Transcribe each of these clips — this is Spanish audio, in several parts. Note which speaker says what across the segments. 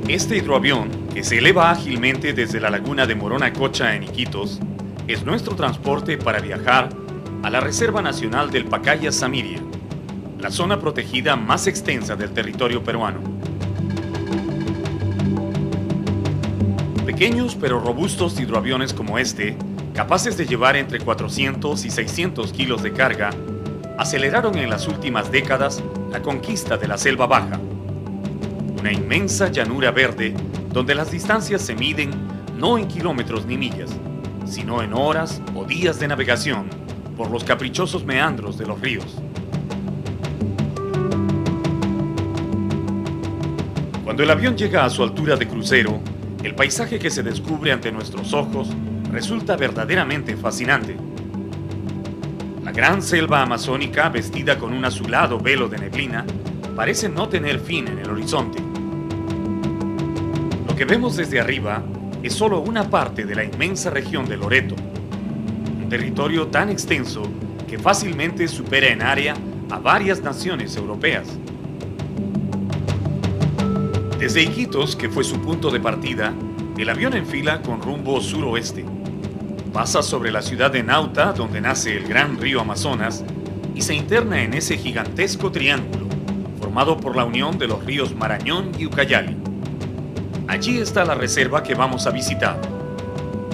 Speaker 1: Este hidroavión, que se eleva ágilmente desde la laguna de Morona-Cocha en Iquitos, es nuestro transporte para viajar a la Reserva Nacional del Pacaya-Samiria, la zona protegida más extensa del territorio peruano. Pequeños pero robustos hidroaviones como este, capaces de llevar entre 400 y 600 kilos de carga, aceleraron en las últimas décadas la conquista de la selva baja, una inmensa llanura verde donde las distancias se miden no en kilómetros ni millas, sino en horas o días de navegación por los caprichosos meandros de los ríos. Cuando el avión llega a su altura de crucero, el paisaje que se descubre ante nuestros ojos resulta verdaderamente fascinante. La gran selva amazónica, vestida con un azulado velo de neblina, parece no tener fin en el horizonte. Lo que vemos desde arriba es solo una parte de la inmensa región de Loreto, un territorio tan extenso que fácilmente supera en área a varias naciones europeas. Desde Iquitos, que fue su punto de partida, el avión enfila con rumbo suroeste. Pasa sobre la ciudad de Nauta, donde nace el gran río Amazonas, y se interna en ese gigantesco triángulo, formado por la unión de los ríos Marañón y Ucayali. Allí está la reserva que vamos a visitar.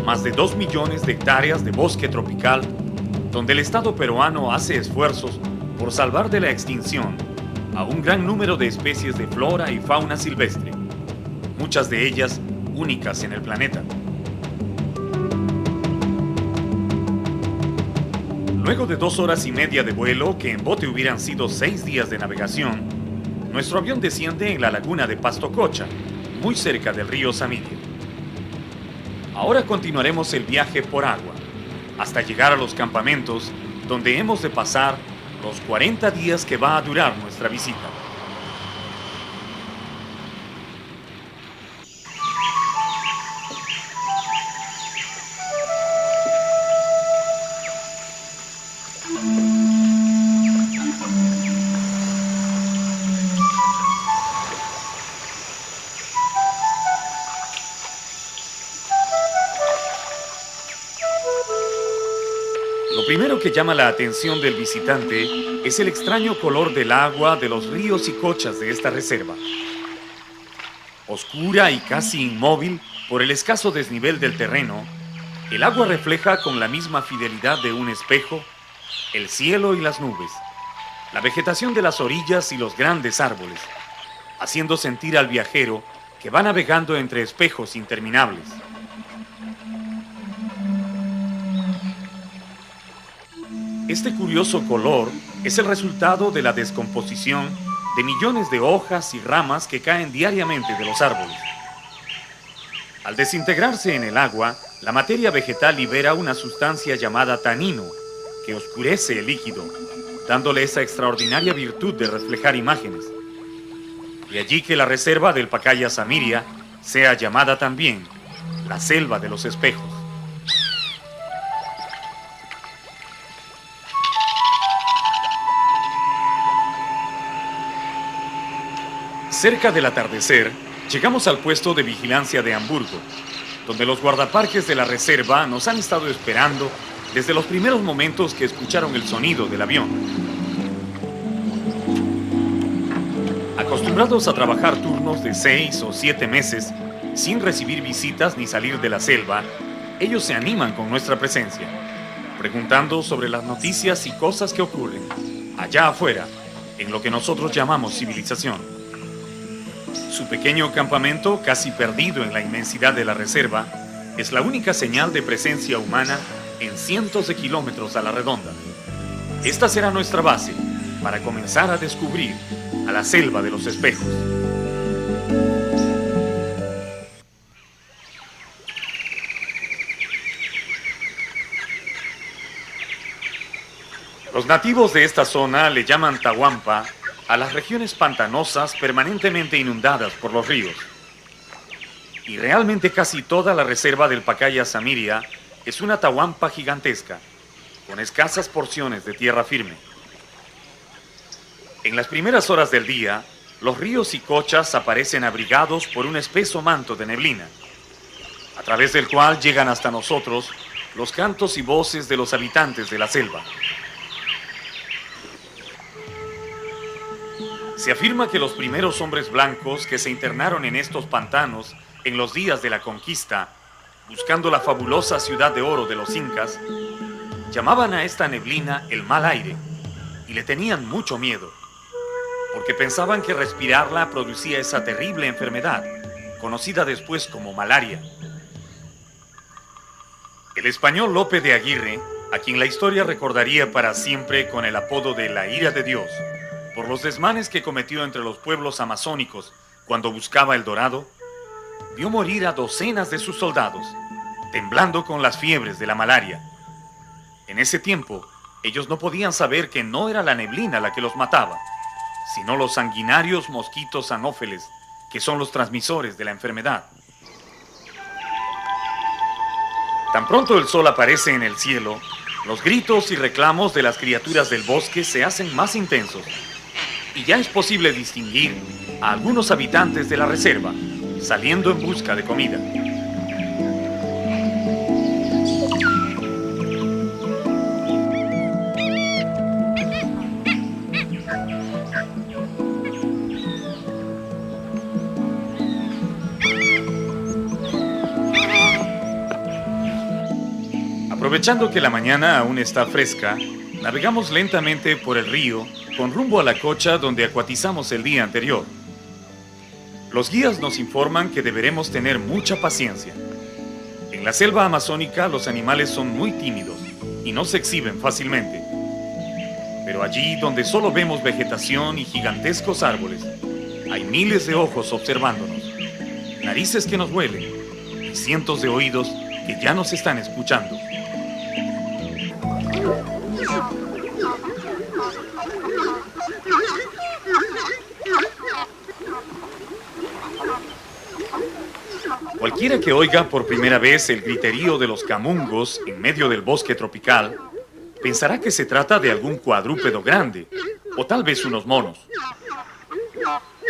Speaker 1: Más de 2 millones de hectáreas de bosque tropical, donde el Estado peruano hace esfuerzos por salvar de la extinción a un gran número de especies de flora y fauna silvestre, muchas de ellas únicas en el planeta. Luego de 2 horas y media de vuelo, que en bote hubieran sido 6 días de navegación, nuestro avión desciende en la laguna de Pasto-Cocha, muy cerca del río Samiria. Ahora continuaremos el viaje por agua, hasta llegar a los campamentos, donde hemos de pasar los 40 días que va a durar nuestra visita. Lo primero que llama la atención del visitante es el extraño color del agua de los ríos y cochas de esta reserva. Oscura y casi inmóvil por el escaso desnivel del terreno, el agua refleja con la misma fidelidad de un espejo el cielo y las nubes, la vegetación de las orillas y los grandes árboles, haciendo sentir al viajero que va navegando entre espejos interminables. Este curioso color es el resultado de la descomposición de millones de hojas y ramas que caen diariamente de los árboles. Al desintegrarse en el agua, la materia vegetal libera una sustancia llamada tanino, que oscurece el líquido, dándole esa extraordinaria virtud de reflejar imágenes. De allí que la reserva del Pacaya-Samiria sea llamada también la selva de los espejos. Cerca del atardecer, llegamos al puesto de vigilancia de Hamburgo, donde los guardaparques de la reserva nos han estado esperando desde los primeros momentos que escucharon el sonido del avión. Acostumbrados a trabajar turnos de 6 o 7 meses, sin recibir visitas ni salir de la selva, ellos se animan con nuestra presencia, preguntando sobre las noticias y cosas que ocurren allá afuera, en lo que nosotros llamamos civilización. Su pequeño campamento, casi perdido en la inmensidad de la reserva, es la única señal de presencia humana en cientos de kilómetros a la redonda. Esta será nuestra base para comenzar a descubrir a la selva de los espejos. Los nativos de esta zona le llaman Tahuampa a las regiones pantanosas permanentemente inundadas por los ríos. Y realmente casi toda la reserva del Pacaya-Samiria es una tahuampa gigantesca, con escasas porciones de tierra firme. En las primeras horas del día, los ríos y cochas aparecen abrigados por un espeso manto de neblina, a través del cual llegan hasta nosotros los cantos y voces de los habitantes de la selva. Se afirma que los primeros hombres blancos que se internaron en estos pantanos en los días de la conquista, buscando la fabulosa ciudad de oro de los incas, llamaban a esta neblina el mal aire y le tenían mucho miedo, porque pensaban que respirarla producía esa terrible enfermedad, conocida después como malaria. El español Lope de Aguirre, a quien la historia recordaría para siempre con el apodo de la ira de Dios, por los desmanes que cometió entre los pueblos amazónicos cuando buscaba el dorado, vio morir a docenas de sus soldados, temblando con las fiebres de la malaria. En ese tiempo, ellos no podían saber que no era la neblina la que los mataba, sino los sanguinarios mosquitos anófeles, que son los transmisores de la enfermedad. Tan pronto el sol aparece en el cielo, los gritos y reclamos de las criaturas del bosque se hacen más intensos, y ya es posible distinguir a algunos habitantes de la reserva saliendo en busca de comida. Aprovechando que la mañana aún está fresca, navegamos lentamente por el río con rumbo a la cocha donde acuatizamos el día anterior. Los guías nos informan que deberemos tener mucha paciencia. En la selva amazónica los animales son muy tímidos y no se exhiben fácilmente. Pero allí donde solo vemos vegetación y gigantescos árboles, hay miles de ojos observándonos, narices que nos huelen y cientos de oídos que ya nos están escuchando. Cualquiera que oiga por primera vez el griterío de los camungos en medio del bosque tropical, pensará que se trata de algún cuadrúpedo grande, o tal vez unos monos.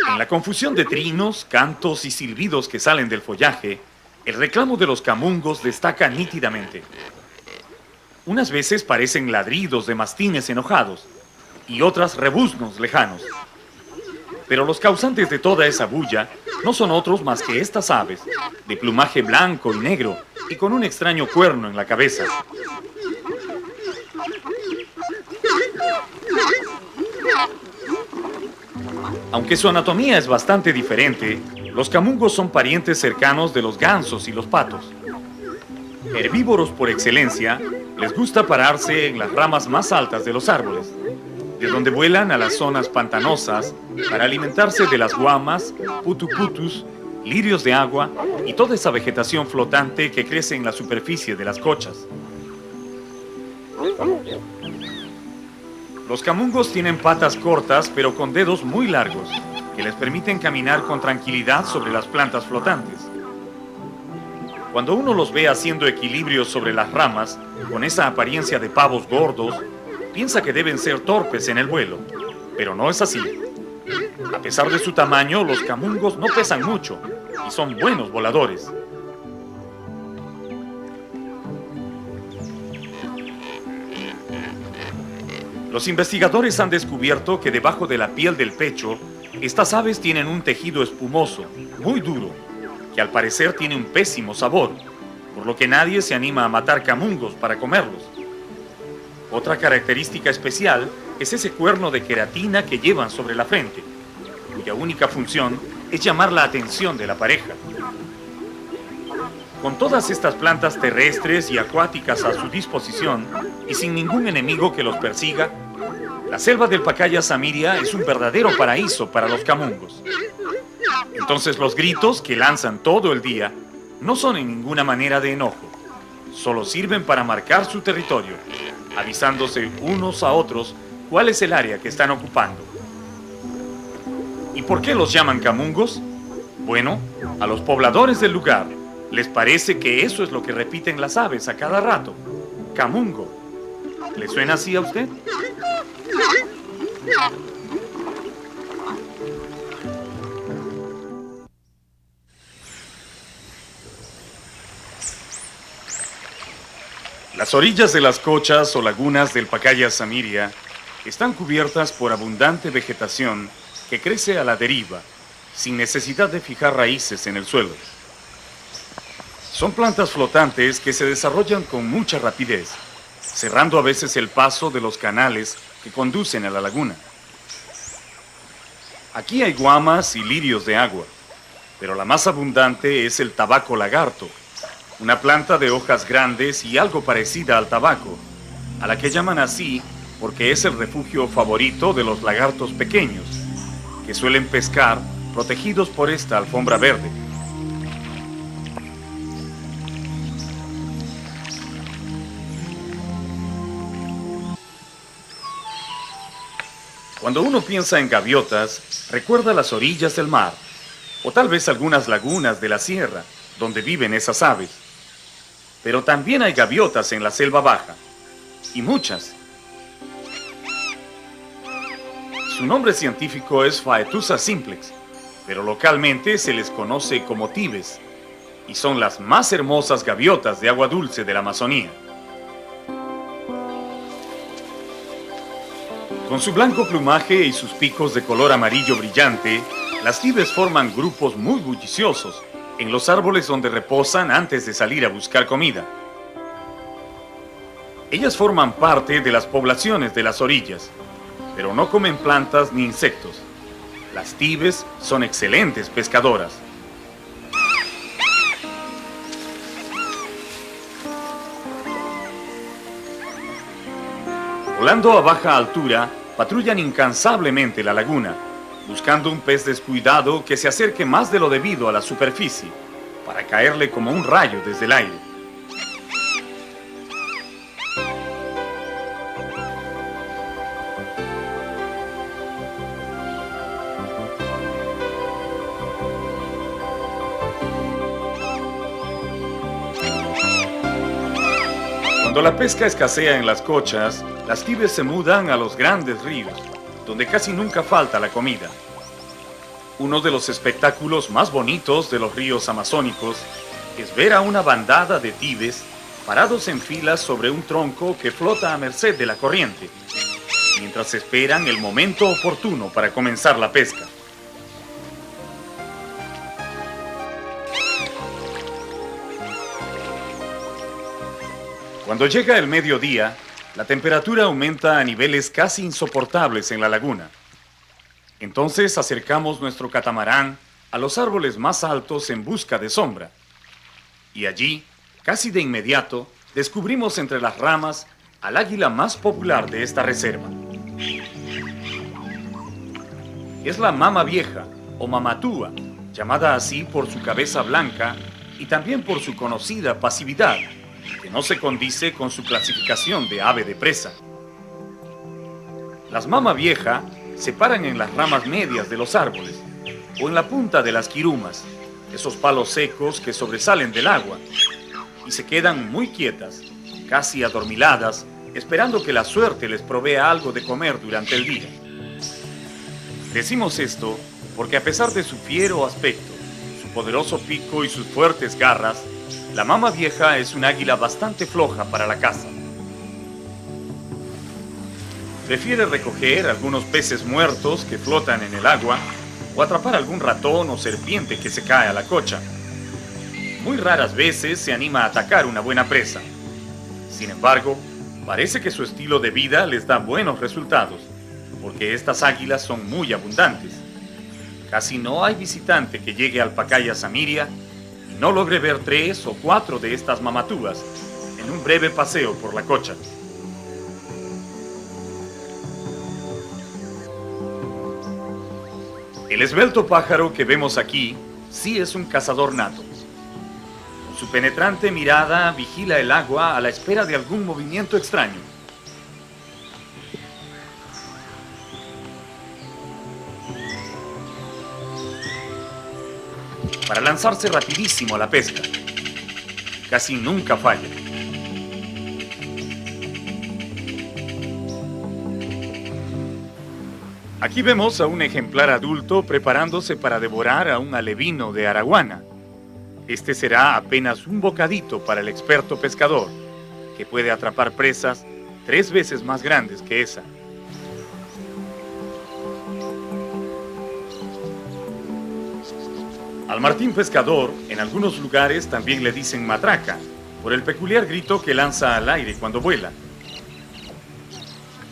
Speaker 1: En la confusión de trinos, cantos y silbidos que salen del follaje, el reclamo de los camungos destaca nítidamente. Unas veces parecen ladridos de mastines enojados, y otras rebuznos lejanos. Pero los causantes de toda esa bulla no son otros más que estas aves, de plumaje blanco y negro y con un extraño cuerno en la cabeza. Aunque su anatomía es bastante diferente, los camungos son parientes cercanos de los gansos y los patos. Herbívoros por excelencia, les gusta pararse en las ramas más altas de los árboles, de donde vuelan a las zonas pantanosas para alimentarse de las guamas, putuputus, lirios de agua y toda esa vegetación flotante que crece en la superficie de las cochas. Los camungos tienen patas cortas pero con dedos muy largos que les permiten caminar con tranquilidad sobre las plantas flotantes. Cuando uno los ve haciendo equilibrios sobre las ramas, con esa apariencia de pavos gordos, piensa que deben ser torpes en el vuelo, pero no es así. A pesar de su tamaño, los camungos no pesan mucho y son buenos voladores. Los investigadores han descubierto que debajo de la piel del pecho, estas aves tienen un tejido espumoso, muy duro, que al parecer tiene un pésimo sabor, por lo que nadie se anima a matar camungos para comerlos. Otra característica especial es ese cuerno de queratina que llevan sobre la frente, cuya única función es llamar la atención de la pareja. Con todas estas plantas terrestres y acuáticas a su disposición y sin ningún enemigo que los persiga, la selva del Pacaya Samiria es un verdadero paraíso para los camungos. Entonces los gritos que lanzan todo el día no son en ninguna manera de enojo, solo sirven para marcar su territorio, avisándose unos a otros cuál es el área que están ocupando. ¿Y por qué los llaman camungos? Bueno, a los pobladores del lugar les parece que eso es lo que repiten las aves a cada rato. Camungo. ¿Le suena así a usted? Las orillas de las cochas o lagunas del Pacaya Samiria están cubiertas por abundante vegetación que crece a la deriva, sin necesidad de fijar raíces en el suelo. Son plantas flotantes que se desarrollan con mucha rapidez, cerrando a veces el paso de los canales que conducen a la laguna. Aquí hay guamas y lirios de agua, pero la más abundante es el tabaco lagarto, una planta de hojas grandes y algo parecida al tabaco, a la que llaman así porque es el refugio favorito de los lagartos pequeños, que suelen pescar protegidos por esta alfombra verde. Cuando uno piensa en gaviotas, recuerda las orillas del mar, o tal vez algunas lagunas de la sierra, donde viven esas aves. Pero también hay gaviotas en la selva baja, y muchas. Su nombre científico es Phaetusa simplex, pero localmente se les conoce como tibes, y son las más hermosas gaviotas de agua dulce de la Amazonía. Con su blanco plumaje y sus picos de color amarillo brillante, las tibes forman grupos muy bulliciosos en los árboles donde reposan antes de salir a buscar comida. Ellas forman parte de las poblaciones de las orillas, pero no comen plantas ni insectos. Las tibes son excelentes pescadoras. Volando a baja altura, patrullan incansablemente la laguna, buscando un pez descuidado que se acerque más de lo debido a la superficie, para caerle como un rayo desde el aire. Cuando la pesca escasea en las cochas, las tibes se mudan a los grandes ríos, donde casi nunca falta la comida. Uno de los espectáculos más bonitos de los ríos amazónicos es ver a una bandada de tibes parados en filas sobre un tronco que flota a merced de la corriente, mientras esperan el momento oportuno para comenzar la pesca. Cuando llega el mediodía, la temperatura aumenta a niveles casi insoportables en la laguna. Entonces acercamos nuestro catamarán a los árboles más altos en busca de sombra. Y allí, casi de inmediato, descubrimos entre las ramas al águila más popular de esta reserva. Es la mama vieja, o mamatúa, llamada así por su cabeza blanca y también por su conocida pasividad, que no se condice con su clasificación de ave de presa. Las mama vieja se paran en las ramas medias de los árboles o en la punta de las quirumas, esos palos secos que sobresalen del agua, y se quedan muy quietas, casi adormiladas, esperando que la suerte les provea algo de comer durante el día. Decimos esto porque a pesar de su fiero aspecto, su poderoso pico y sus fuertes garras, la mama vieja es un águila bastante floja para la caza. Prefiere recoger algunos peces muertos que flotan en el agua o atrapar algún ratón o serpiente que se cae a la cocha. Muy raras veces se anima a atacar una buena presa. Sin embargo, parece que su estilo de vida les da buenos resultados, porque estas águilas son muy abundantes. Casi no hay visitante que llegue al Pacaya Samiria y no logre ver 3 o 4 de estas mamatúas en un breve paseo por la cocha. El esbelto pájaro que vemos aquí sí es un cazador nato. Con su penetrante mirada vigila el agua a la espera de algún movimiento extraño. Para lanzarse rapidísimo a la pesca. Casi nunca falla. Aquí vemos a un ejemplar adulto preparándose para devorar a un alevino de araguana. Este será apenas un bocadito para el experto pescador, que puede atrapar presas 3 veces más grandes que esa. Al martín pescador, en algunos lugares también le dicen matraca, por el peculiar grito que lanza al aire cuando vuela.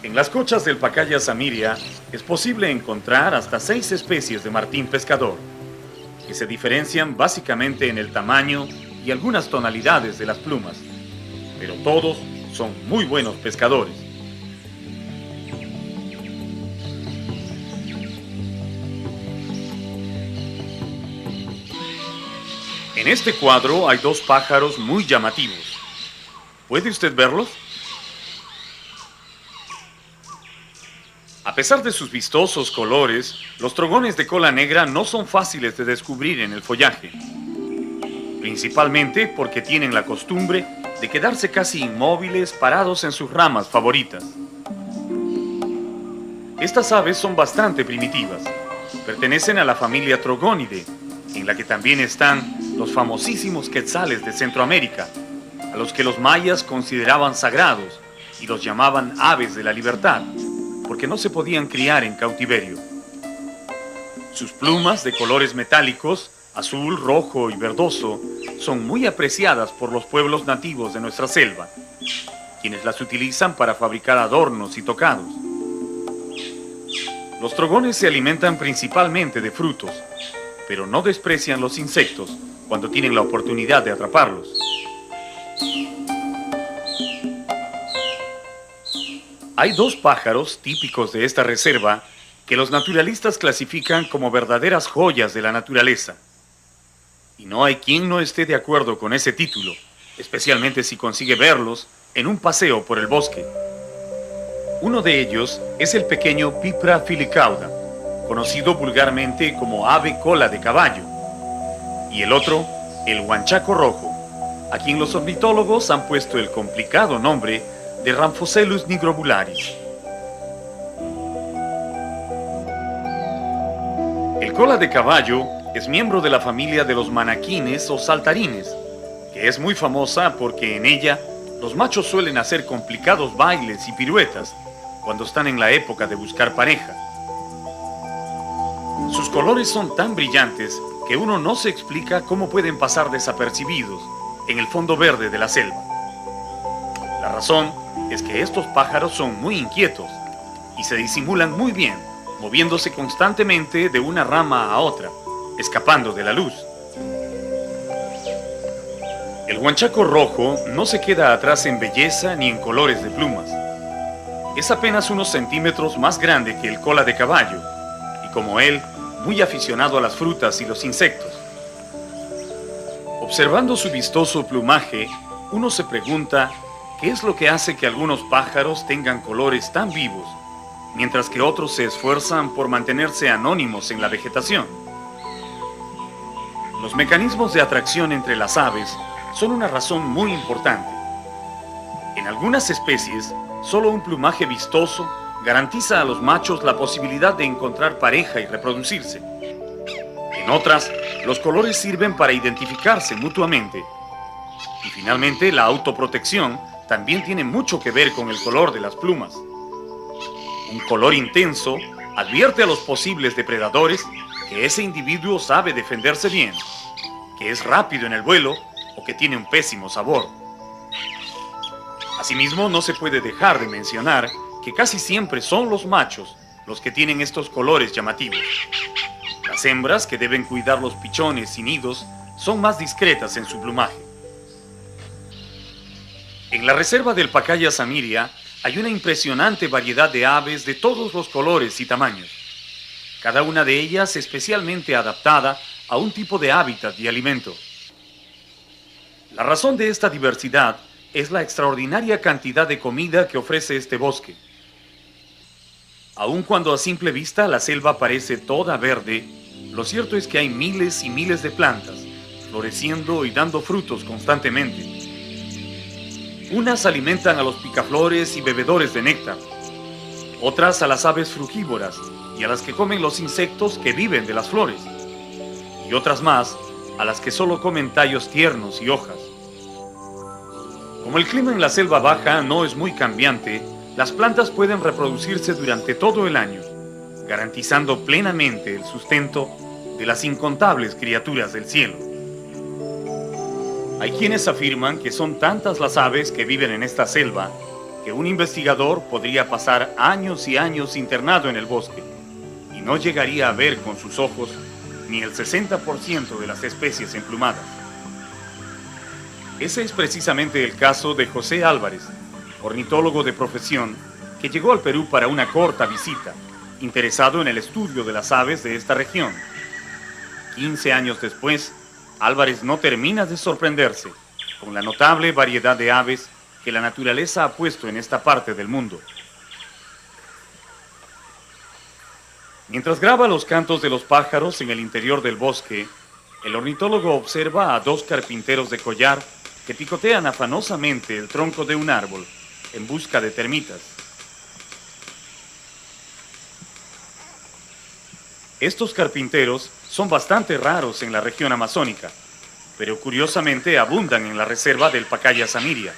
Speaker 1: En las cochas del Pacaya Samiria es posible encontrar hasta 6 especies de martín pescador, que se diferencian básicamente en el tamaño y algunas tonalidades de las plumas, pero todos son muy buenos pescadores. En este cuadro hay 2 pájaros muy llamativos. ¿Puede usted verlos? A pesar de sus vistosos colores, los trogones de cola negra no son fáciles de descubrir en el follaje, principalmente porque tienen la costumbre de quedarse casi inmóviles parados en sus ramas favoritas. Estas aves son bastante primitivas. Pertenecen a la familia Trogonidae, en la que también están los famosísimos quetzales de Centroamérica, a los que los mayas consideraban sagrados y los llamaban aves de la libertad, porque no se podían criar en cautiverio. Sus plumas de colores metálicos, azul, rojo y verdoso, son muy apreciadas por los pueblos nativos de nuestra selva, quienes las utilizan para fabricar adornos y tocados. Los trogones se alimentan principalmente de frutos, pero no desprecian los insectos cuando tienen la oportunidad de atraparlos. Hay 2 pájaros típicos de esta reserva que los naturalistas clasifican como verdaderas joyas de la naturaleza. Y no hay quien no esté de acuerdo con ese título, especialmente si consigue verlos en un paseo por el bosque. Uno de ellos es el pequeño Pipra filicauda, conocido vulgarmente como ave cola de caballo, y el otro, el huanchaco rojo, a quien los ornitólogos han puesto el complicado nombre de Rhamphocelus nigrobularis. El cola de caballo es miembro de la familia de los manaquines o saltarines, que es muy famosa porque en ella los machos suelen hacer complicados bailes y piruetas cuando están en la época de buscar pareja. Sus colores son tan brillantes que uno no se explica cómo pueden pasar desapercibidos en el fondo verde de la selva. La razón es que estos pájaros son muy inquietos y se disimulan muy bien, moviéndose constantemente de una rama a otra, escapando de la luz. El huanchaco rojo no se queda atrás en belleza ni en colores de plumas. Es apenas unos centímetros más grande que el cola de caballo y, como él, muy aficionado a las frutas y los insectos. Observando su vistoso plumaje, uno se pregunta qué es lo que hace que algunos pájaros tengan colores tan vivos, mientras que otros se esfuerzan por mantenerse anónimos en la vegetación. Los mecanismos de atracción entre las aves son una razón muy importante. En algunas especies, solo un plumaje vistoso garantiza a los machos la posibilidad de encontrar pareja y reproducirse. En otras, los colores sirven para identificarse mutuamente. Y finalmente, la autoprotección también tiene mucho que ver con el color de las plumas. Un color intenso advierte a los posibles depredadores que ese individuo sabe defenderse bien, que es rápido en el vuelo o que tiene un pésimo sabor. Asimismo, no se puede dejar de mencionar que casi siempre son los machos los que tienen estos colores llamativos. Las hembras, que deben cuidar los pichones y nidos, son más discretas en su plumaje. En la reserva del Pacaya Samiria hay una impresionante variedad de aves de todos los colores y tamaños, cada una de ellas especialmente adaptada a un tipo de hábitat y alimento. La razón de esta diversidad es la extraordinaria cantidad de comida que ofrece este bosque. Aun cuando a simple vista la selva parece toda verde, lo cierto es que hay miles y miles de plantas, floreciendo y dando frutos constantemente. Unas alimentan a los picaflores y bebedores de néctar, otras a las aves frugívoras y a las que comen los insectos que viven de las flores, y otras más a las que solo comen tallos tiernos y hojas. Como el clima en la selva baja no es muy cambiante, las plantas pueden reproducirse durante todo el año, garantizando plenamente el sustento de las incontables criaturas del cielo. Hay quienes afirman que son tantas las aves que viven en esta selva que un investigador podría pasar años y años internado en el bosque y no llegaría a ver con sus ojos ni el 60% de las especies emplumadas. Ese es precisamente el caso de José Álvarez, ornitólogo de profesión, que llegó al Perú para una corta visita, interesado en el estudio de las aves de esta región. 15 años después, Álvarez no termina de sorprenderse con la notable variedad de aves que la naturaleza ha puesto en esta parte del mundo. Mientras graba los cantos de los pájaros en el interior del bosque, el ornitólogo observa a dos carpinteros de collar que picotean afanosamente el tronco de un árbol en busca de termitas. Estos carpinteros son bastante raros en la región amazónica, pero curiosamente abundan en la reserva del Pacaya Samiria,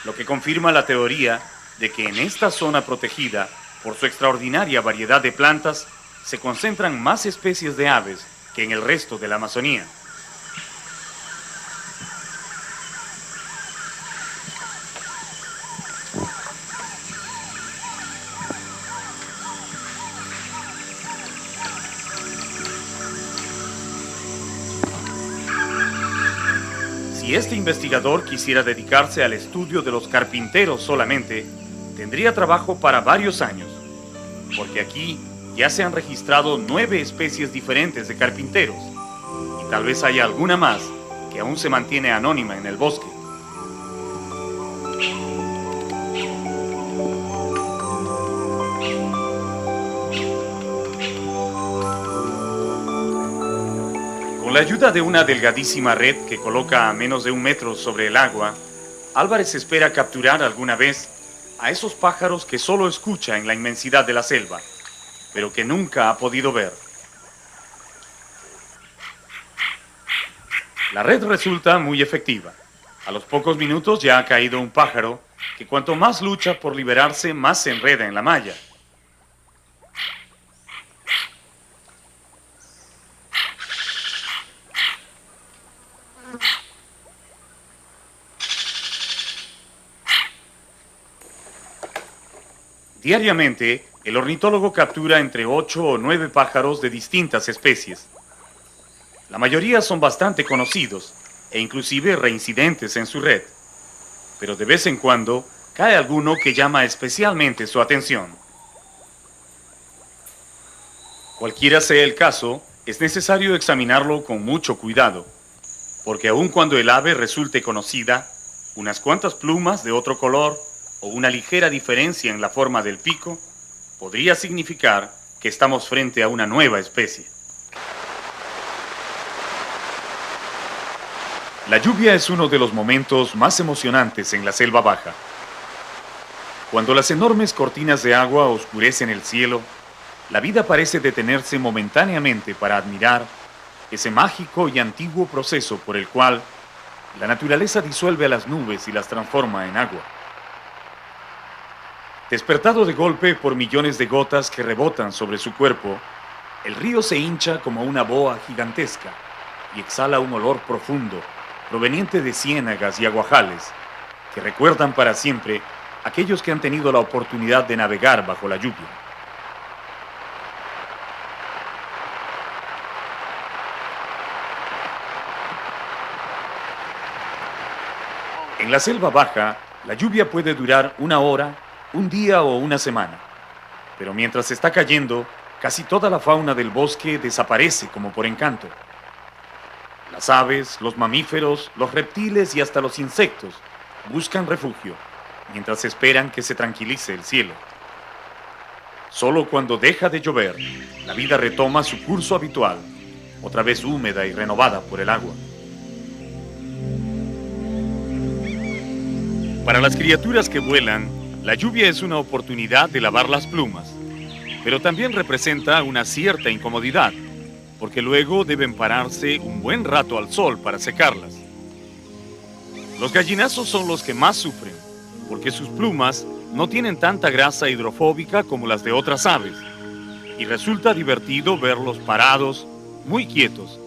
Speaker 1: lo que confirma la teoría de que en esta zona protegida, por su extraordinaria variedad de plantas, se concentran más especies de aves que en el resto de la Amazonía. Si este investigador quisiera dedicarse al estudio de los carpinteros solamente, tendría trabajo para varios años, porque aquí ya se han registrado 9 especies diferentes de carpinteros, y tal vez haya alguna más que aún se mantiene anónima en el bosque. Con la ayuda de una delgadísima red que coloca a menos de 1 metro sobre el agua, Álvarez espera capturar alguna vez a esos pájaros que solo escucha en la inmensidad de la selva, pero que nunca ha podido ver. La red resulta muy efectiva. A los pocos minutos ya ha caído un pájaro que cuanto más lucha por liberarse, más se enreda en la malla. Diariamente, el ornitólogo captura entre 8 o 9 pájaros de distintas especies. La mayoría son bastante conocidos e inclusive reincidentes en su red, pero de vez en cuando cae alguno que llama especialmente su atención. Cualquiera sea el caso, es necesario examinarlo con mucho cuidado, porque aun cuando el ave resulte conocida, unas cuantas plumas de otro color o una ligera diferencia en la forma del pico podría significar que estamos frente a una nueva especie. La lluvia es uno de los momentos más emocionantes en la selva baja. Cuando las enormes cortinas de agua oscurecen el cielo, la vida parece detenerse momentáneamente para admirar ese mágico y antiguo proceso por el cual la naturaleza disuelve a las nubes y las transforma en agua. Despertado de golpe por millones de gotas que rebotan sobre su cuerpo, el río se hincha como una boa gigantesca y exhala un olor profundo proveniente de ciénagas y aguajales que recuerdan para siempre a aquellos que han tenido la oportunidad de navegar bajo la lluvia. En la selva baja, la lluvia puede durar 1 hora, 1 día o 1 semana, pero mientras está cayendo, casi toda la fauna del bosque desaparece como por encanto. Las aves, los mamíferos, los reptiles y hasta los insectos buscan refugio, mientras esperan que se tranquilice el cielo. Solo cuando deja de llover, la vida retoma su curso habitual, otra vez húmeda y renovada por el agua. Para las criaturas que vuelan, la lluvia es una oportunidad de lavar las plumas, pero también representa una cierta incomodidad, porque luego deben pararse un buen rato al sol para secarlas. Los gallinazos son los que más sufren, porque sus plumas no tienen tanta grasa hidrofóbica como las de otras aves, y resulta divertido verlos parados, muy quietos,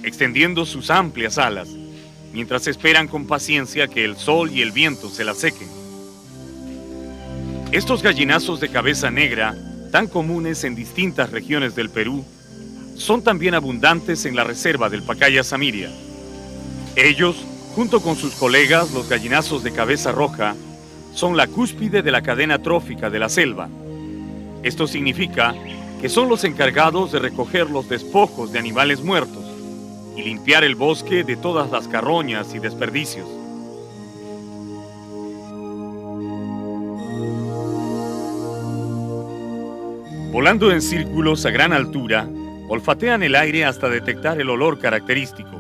Speaker 1: extendiendo sus amplias alas, mientras esperan con paciencia que el sol y el viento se las sequen. Estos gallinazos de cabeza negra, tan comunes en distintas regiones del Perú, son también abundantes en la reserva del Pacaya Samiria. Ellos, junto con sus colegas, los gallinazos de cabeza roja, son la cúspide de la cadena trófica de la selva. Esto significa que son los encargados de recoger los despojos de animales muertos y limpiar el bosque de todas las carroñas y desperdicios. Volando en círculos a gran altura, olfatean el aire hasta detectar el olor característico.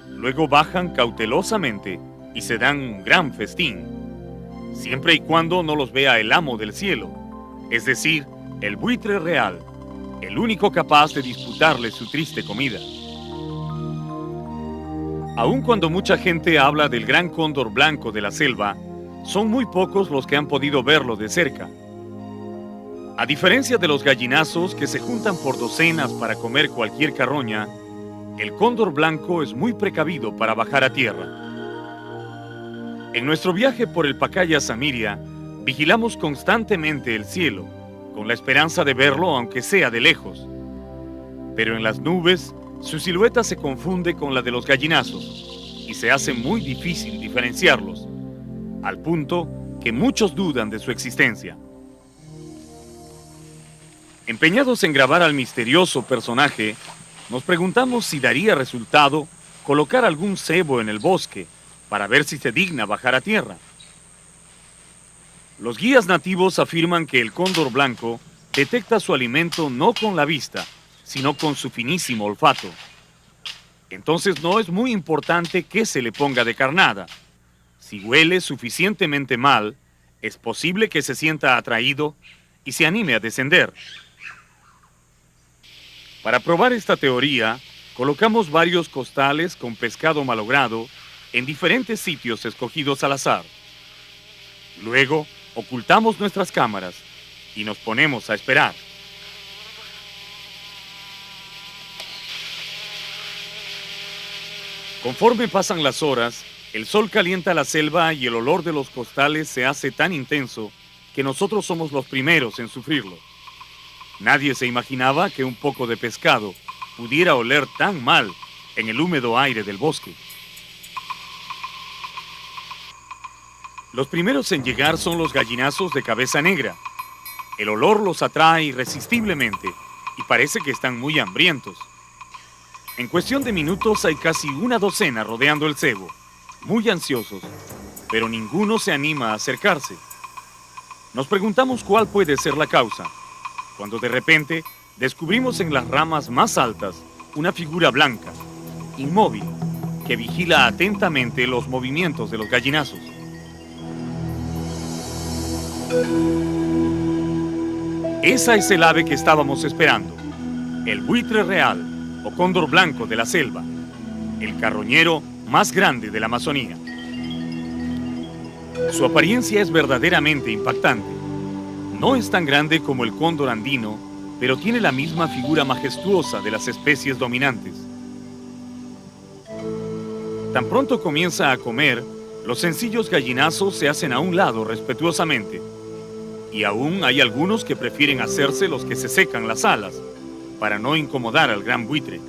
Speaker 1: Luego bajan cautelosamente y se dan un gran festín, siempre y cuando no los vea el amo del cielo, es decir, el buitre real, el único capaz de disputarle su triste comida. Aun cuando mucha gente habla del gran cóndor blanco de la selva, son muy pocos los que han podido verlo de cerca. A diferencia de los gallinazos que se juntan por docenas para comer cualquier carroña, el cóndor blanco es muy precavido para bajar a tierra. En nuestro viaje por el Pacaya Samiria, vigilamos constantemente el cielo, con la esperanza de verlo aunque sea de lejos. Pero en las nubes, su silueta se confunde con la de los gallinazos y se hace muy difícil diferenciarlos, al punto que muchos dudan de su existencia. Empeñados en grabar al misterioso personaje, nos preguntamos si daría resultado colocar algún cebo en el bosque para ver si se digna bajar a tierra. Los guías nativos afirman que el cóndor blanco detecta su alimento no con la vista, sino con su finísimo olfato. Entonces no es muy importante qué se le ponga de carnada. Si huele suficientemente mal, es posible que se sienta atraído y se anime a descender. Para probar esta teoría, colocamos varios costales con pescado malogrado en diferentes sitios escogidos al azar. Luego, ocultamos nuestras cámaras y nos ponemos a esperar. Conforme pasan las horas, el sol calienta la selva y el olor de los costales se hace tan intenso que nosotros somos los primeros en sufrirlo. Nadie se imaginaba que un poco de pescado pudiera oler tan mal en el húmedo aire del bosque. Los primeros en llegar son los gallinazos de cabeza negra. El olor los atrae irresistiblemente y parece que están muy hambrientos. En cuestión de minutos hay casi una docena rodeando el cebo, muy ansiosos, pero ninguno se anima a acercarse. Nos preguntamos cuál puede ser la causa, cuando de repente descubrimos en las ramas más altas una figura blanca, inmóvil, que vigila atentamente los movimientos de los gallinazos. Esa es el ave que estábamos esperando, el buitre real o cóndor blanco de la selva, el carroñero más grande de la Amazonía. Su apariencia es verdaderamente impactante. No es tan grande como el cóndor andino, pero tiene la misma figura majestuosa de las especies dominantes. Tan pronto comienza a comer, los sencillos gallinazos se hacen a un lado respetuosamente. Y aún hay algunos que prefieren hacerse los que se secan las alas, para no incomodar al gran buitre.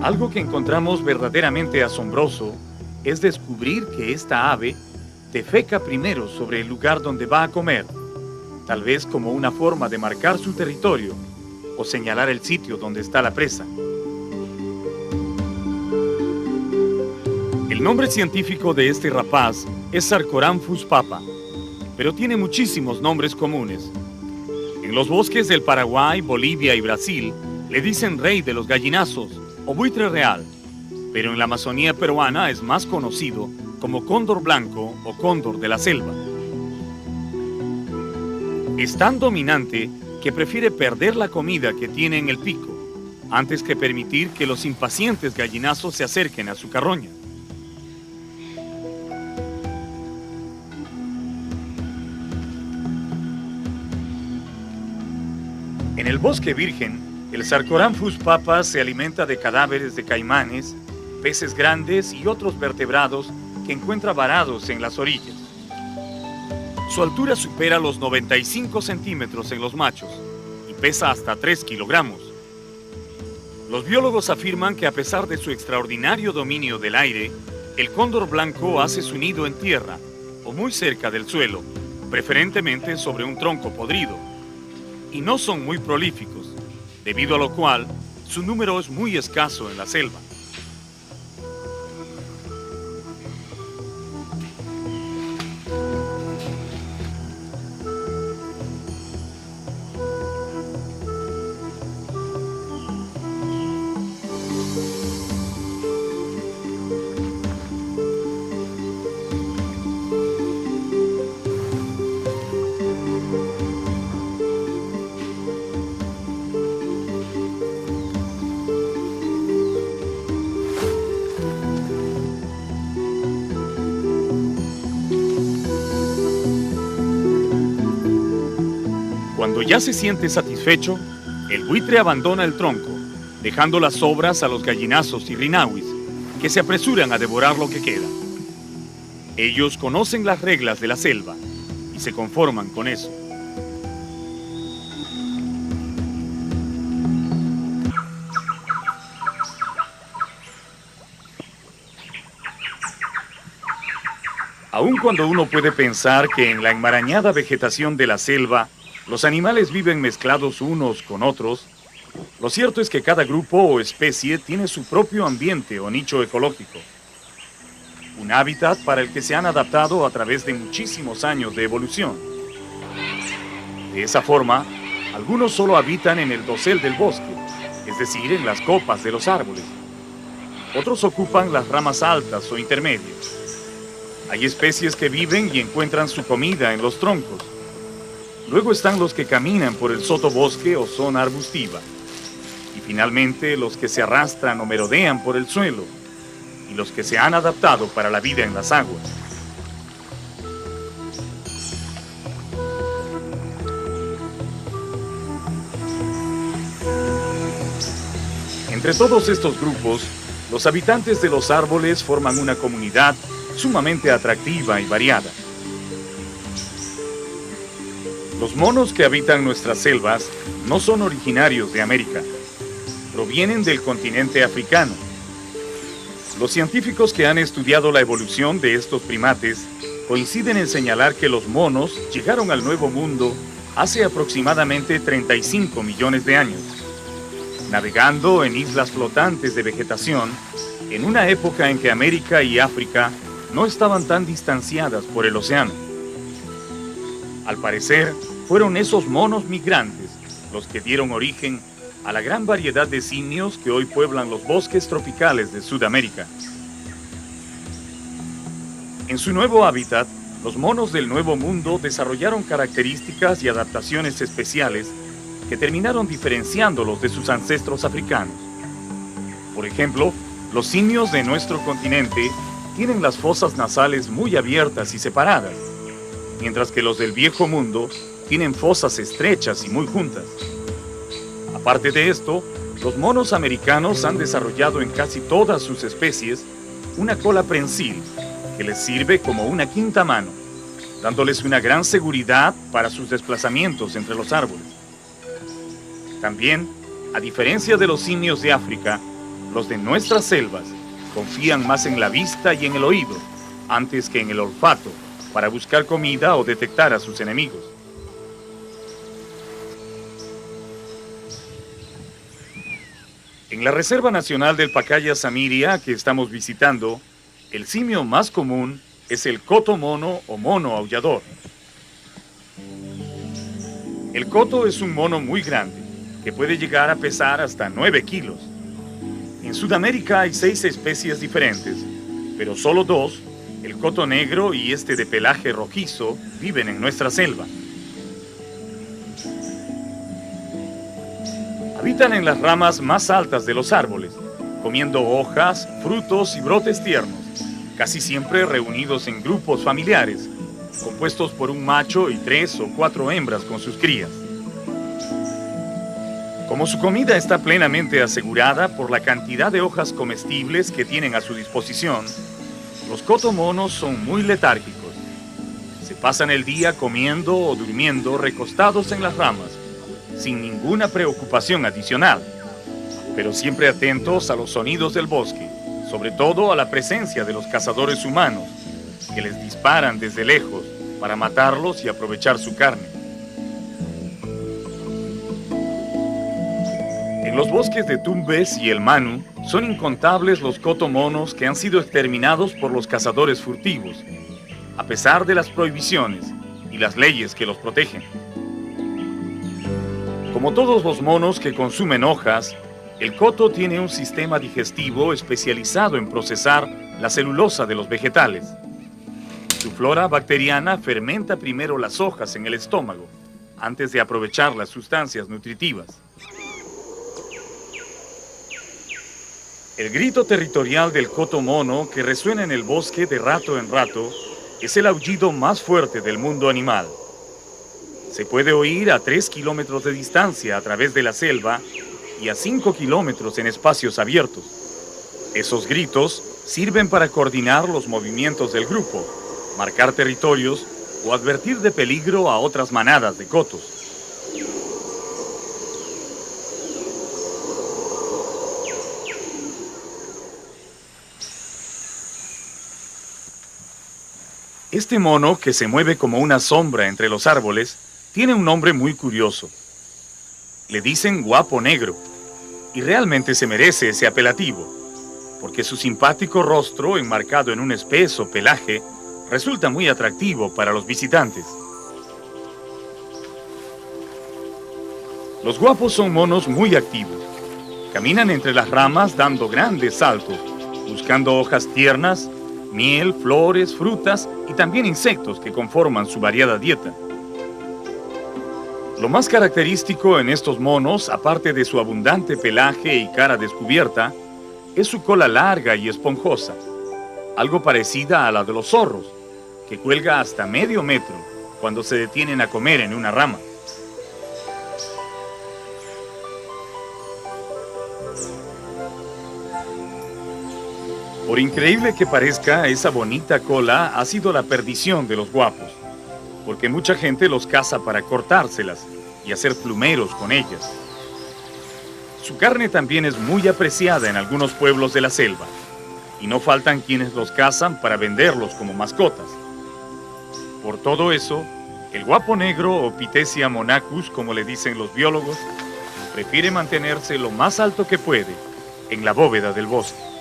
Speaker 1: Algo que encontramos verdaderamente asombroso es descubrir que esta ave defeca primero sobre el lugar donde va a comer, tal vez como una forma de marcar su territorio o señalar el sitio donde está la presa. El nombre científico de este rapaz es Sarcoramphus papa, pero tiene muchísimos nombres comunes. En los bosques del Paraguay, Bolivia y Brasil le dicen rey de los gallinazos o buitre real, pero en la Amazonía peruana es más conocido como cóndor blanco o cóndor de la selva. Es tan dominante que prefiere perder la comida que tiene en el pico antes que permitir que los impacientes gallinazos se acerquen a su carroña. En el bosque virgen, el Sarcoramphus papa se alimenta de cadáveres de caimanes, peces grandes y otros vertebrados que encuentra varados en las orillas. Su altura supera los 95 centímetros en los machos y pesa hasta 3 kilogramos. Los biólogos afirman que a pesar de su extraordinario dominio del aire, el cóndor blanco hace su nido en tierra o muy cerca del suelo, preferentemente sobre un tronco podrido, y no son muy prolíficos, debido a lo cual su número es muy escaso en la selva. Cuando ya se siente satisfecho, el buitre abandona el tronco, dejando las sobras a los gallinazos y rinawis, que se apresuran a devorar lo que queda. Ellos conocen las reglas de la selva y se conforman con eso. Aun cuando uno puede pensar que en la enmarañada vegetación de la selva los animales viven mezclados unos con otros, lo cierto es que cada grupo o especie tiene su propio ambiente o nicho ecológico. Un hábitat para el que se han adaptado a través de muchísimos años de evolución. De esa forma, algunos solo habitan en el dosel del bosque, es decir, en las copas de los árboles. Otros ocupan las ramas altas o intermedias. Hay especies que viven y encuentran su comida en los troncos. Luego están los que caminan por el sotobosque o zona arbustiva. Y finalmente los que se arrastran o merodean por el suelo. Y los que se han adaptado para la vida en las aguas. Entre todos estos grupos, los habitantes de los árboles forman una comunidad sumamente atractiva y variada. Los monos que habitan nuestras selvas no son originarios de América, provienen del continente africano. Los científicos que han estudiado la evolución de estos primates coinciden en señalar que los monos llegaron al Nuevo Mundo hace aproximadamente 35 millones de años, navegando en islas flotantes de vegetación en una época en que América y África no estaban tan distanciadas por el océano. Al parecer, fueron esos monos migrantes los que dieron origen a la gran variedad de simios que hoy pueblan los bosques tropicales de Sudamérica. En su nuevo hábitat, los monos del Nuevo Mundo desarrollaron características y adaptaciones especiales que terminaron diferenciándolos de sus ancestros africanos. Por ejemplo, los simios de nuestro continente tienen las fosas nasales muy abiertas y separadas, mientras que los del Viejo Mundo tienen fosas estrechas y muy juntas. Aparte de esto, los monos americanos han desarrollado en casi todas sus especies una cola prensil que les sirve como una quinta mano, dándoles una gran seguridad para sus desplazamientos entre los árboles. También, a diferencia de los simios de África, los de nuestras selvas confían más en la vista y en el oído, antes que en el olfato, para buscar comida o detectar a sus enemigos. En la Reserva Nacional del Pacaya Samiria que estamos visitando, el simio más común es el coto mono o mono aullador. El coto es un mono muy grande, que puede llegar a pesar hasta 9 kilos. En Sudamérica hay 6 especies diferentes, pero solo 2, el coto negro y este de pelaje rojizo, viven en nuestra selva. Habitan en las ramas más altas de los árboles, comiendo hojas, frutos y brotes tiernos, casi siempre reunidos en grupos familiares, compuestos por un macho y 3 o 4 hembras con sus crías. Como su comida está plenamente asegurada por la cantidad de hojas comestibles que tienen a su disposición, los cotomonos son muy letárgicos. Se pasan el día comiendo o durmiendo recostados en las ramas, sin ninguna preocupación adicional, pero siempre atentos a los sonidos del bosque, sobre todo a la presencia de los cazadores humanos, que les disparan desde lejos para matarlos y aprovechar su carne. En los bosques de Tumbes y el Manu son incontables los cotomonos que han sido exterminados por los cazadores furtivos, a pesar de las prohibiciones y las leyes que los protegen. Como todos los monos que consumen hojas, el coto tiene un sistema digestivo especializado en procesar la celulosa de los vegetales. Su flora bacteriana fermenta primero las hojas en el estómago, antes de aprovechar las sustancias nutritivas. El grito territorial del cotomono que resuena en el bosque de rato en rato es el aullido más fuerte del mundo animal. Se puede oír a 3 kilómetros de distancia a través de la selva y a 5 kilómetros en espacios abiertos. Esos gritos sirven para coordinar los movimientos del grupo, marcar territorios o advertir de peligro a otras manadas de cotos. Este mono, que se mueve como una sombra entre los árboles, tiene un nombre muy curioso. Le dicen guapo negro, y realmente se merece ese apelativo, porque su simpático rostro, enmarcado en un espeso pelaje, resulta muy atractivo para los visitantes. Los guapos son monos muy activos. Caminan entre las ramas dando grandes saltos, buscando hojas tiernas, miel, flores, frutas y también insectos que conforman su variada dieta. Lo más característico en estos monos, aparte de su abundante pelaje y cara descubierta, es su cola larga y esponjosa, algo parecida a la de los zorros, que cuelga hasta medio metro cuando se detienen a comer en una rama. Por increíble que parezca, esa bonita cola ha sido la perdición de los guapos, porque mucha gente los caza para cortárselas y hacer plumeros con ellas. Su carne también es muy apreciada en algunos pueblos de la selva, y no faltan quienes los cazan para venderlos como mascotas. Por todo eso, el guapo negro, o Pithecia monachus, como le dicen los biólogos, prefiere mantenerse lo más alto que puede, en la bóveda del bosque.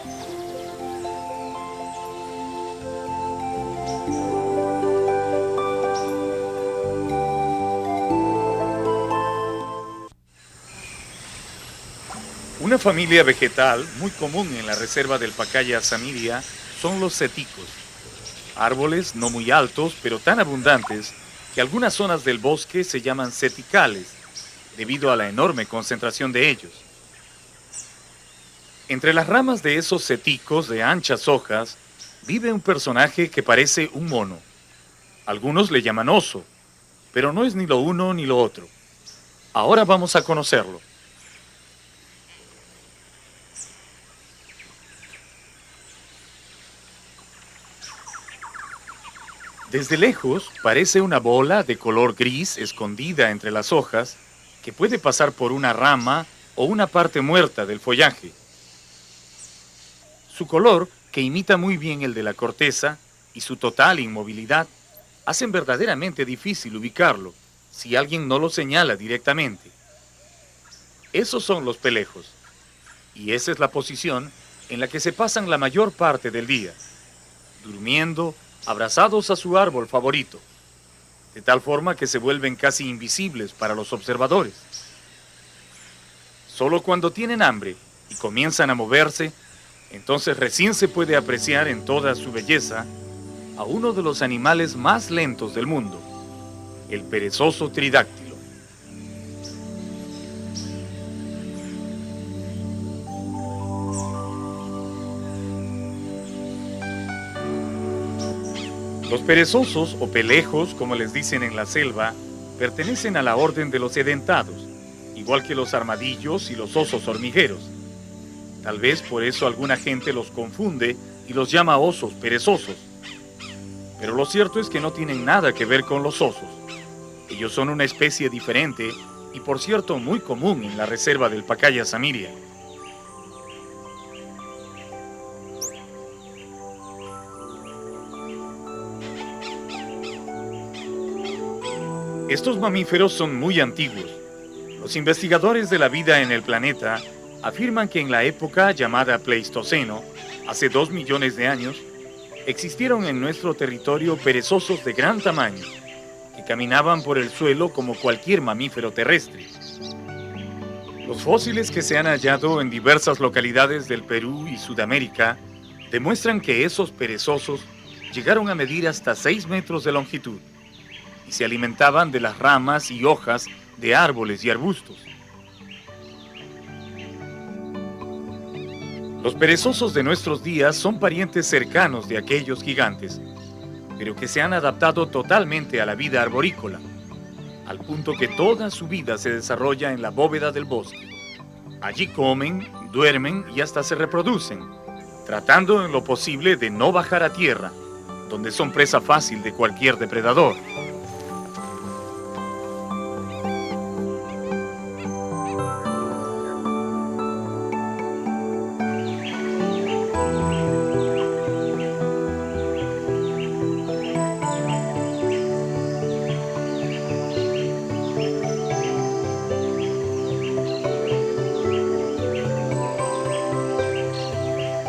Speaker 1: Una familia vegetal muy común en la reserva del Pacaya Samiria son los ceticos, árboles no muy altos pero tan abundantes que algunas zonas del bosque se llaman ceticales debido a la enorme concentración de ellos. Entre las ramas de esos ceticos de anchas hojas vive un personaje que parece un mono. Algunos le llaman oso, pero no es ni lo uno ni lo otro. Ahora vamos a conocerlo. Desde lejos parece una bola de color gris escondida entre las hojas que puede pasar por una rama o una parte muerta del follaje. Su color, que imita muy bien el de la corteza, y su total inmovilidad hacen verdaderamente difícil ubicarlo si alguien no lo señala directamente. Esos son los pelejos, y esa es la posición en la que se pasan la mayor parte del día, durmiendo, abrazados a su árbol favorito, de tal forma que se vuelven casi invisibles para los observadores. Solo cuando tienen hambre y comienzan a moverse, entonces recién se puede apreciar en toda su belleza a uno de los animales más lentos del mundo, el perezoso tridáctilo. Los perezosos o pelejos, como les dicen en la selva, pertenecen a la orden de los edentados, igual que los armadillos y los osos hormigueros. Tal vez por eso alguna gente los confunde y los llama osos perezosos. Pero lo cierto es que no tienen nada que ver con los osos. Ellos son una especie diferente y, por cierto, muy común en la reserva del Pacaya Samiria. Estos mamíferos son muy antiguos. Los investigadores de la vida en el planeta afirman que en la época llamada Pleistoceno, hace 2 millones de años, existieron en nuestro territorio perezosos de gran tamaño, que caminaban por el suelo como cualquier mamífero terrestre. Los fósiles que se han hallado en diversas localidades del Perú y Sudamérica demuestran que esos perezosos llegaron a medir hasta 6 metros de longitud y se alimentaban de las ramas y hojas de árboles y arbustos. Los perezosos de nuestros días son parientes cercanos de aquellos gigantes, pero que se han adaptado totalmente a la vida arborícola, al punto que toda su vida se desarrolla en la bóveda del bosque. Allí comen, duermen y hasta se reproducen, tratando en lo posible de no bajar a tierra, donde son presa fácil de cualquier depredador.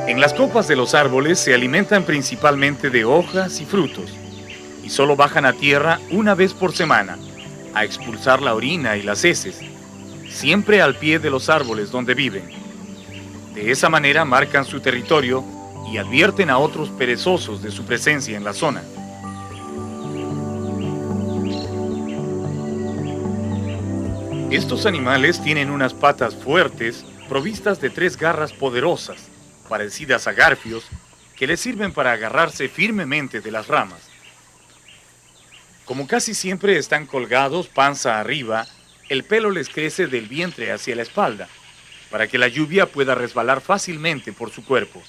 Speaker 1: En las copas de los árboles se alimentan principalmente de hojas y frutos, y solo bajan a tierra una vez por semana, a expulsar la orina y las heces, siempre al pie de los árboles donde viven. De esa manera marcan su territorio y advierten a otros perezosos de su presencia en la zona. Estos animales tienen unas patas fuertes, provistas de 3 garras poderosas, parecidas a garfios, que les sirven para agarrarse firmemente de las ramas. Como casi siempre están colgados panza arriba, el pelo les crece del vientre hacia la espalda, para que la lluvia pueda resbalar fácilmente por su cuerpo.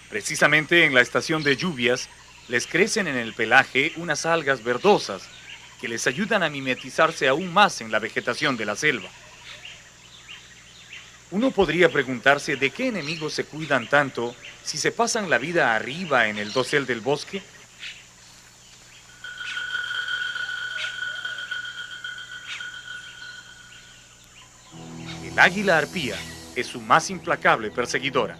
Speaker 1: Precisamente en la estación de lluvias, les crecen en el pelaje unas algas verdosas, que les ayudan a mimetizarse aún más en la vegetación de la selva. Uno podría preguntarse de qué enemigos se cuidan tanto si se pasan la vida arriba en el dosel del bosque. El águila arpía es su más implacable perseguidora.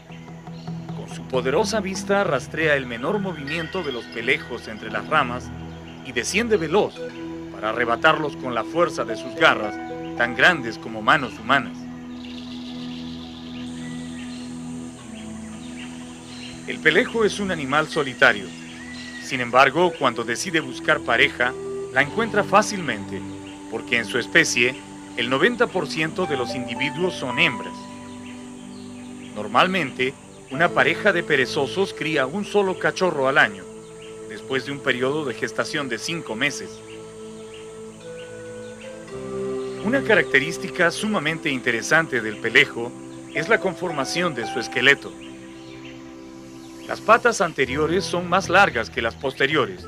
Speaker 1: Con su poderosa vista rastrea el menor movimiento de los pelejos entre las ramas y desciende veloz para arrebatarlos con la fuerza de sus garras, tan grandes como manos humanas. El pelejo es un animal solitario. Sin embargo, cuando decide buscar pareja, la encuentra fácilmente, porque en su especie, el 90% de los individuos son hembras. Normalmente, una pareja de perezosos cría un solo cachorro al año, después de un periodo de gestación de 5 meses. Una característica sumamente interesante del pelejo es la conformación de su esqueleto. Las patas anteriores son más largas que las posteriores,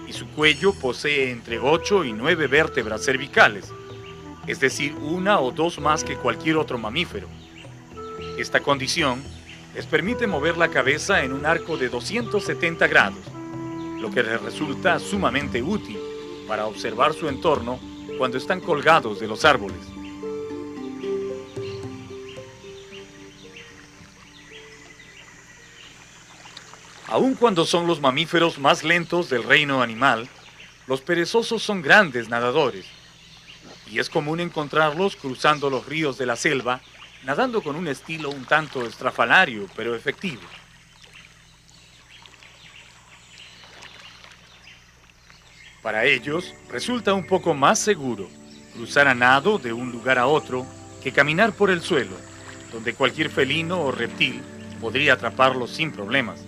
Speaker 1: y su cuello posee entre 8 y 9 vértebras cervicales, es decir, 1 o 2 más que cualquier otro mamífero. Esta condición les permite mover la cabeza en un arco de 270 grados, lo que les resulta sumamente útil para observar su entorno cuando están colgados de los árboles. Aun cuando son los mamíferos más lentos del reino animal, los perezosos son grandes nadadores, y es común encontrarlos cruzando los ríos de la selva, nadando con un estilo un tanto estrafalario, pero efectivo. Para ellos, resulta un poco más seguro cruzar a nado de un lugar a otro que caminar por el suelo, donde cualquier felino o reptil podría atraparlos sin problemas.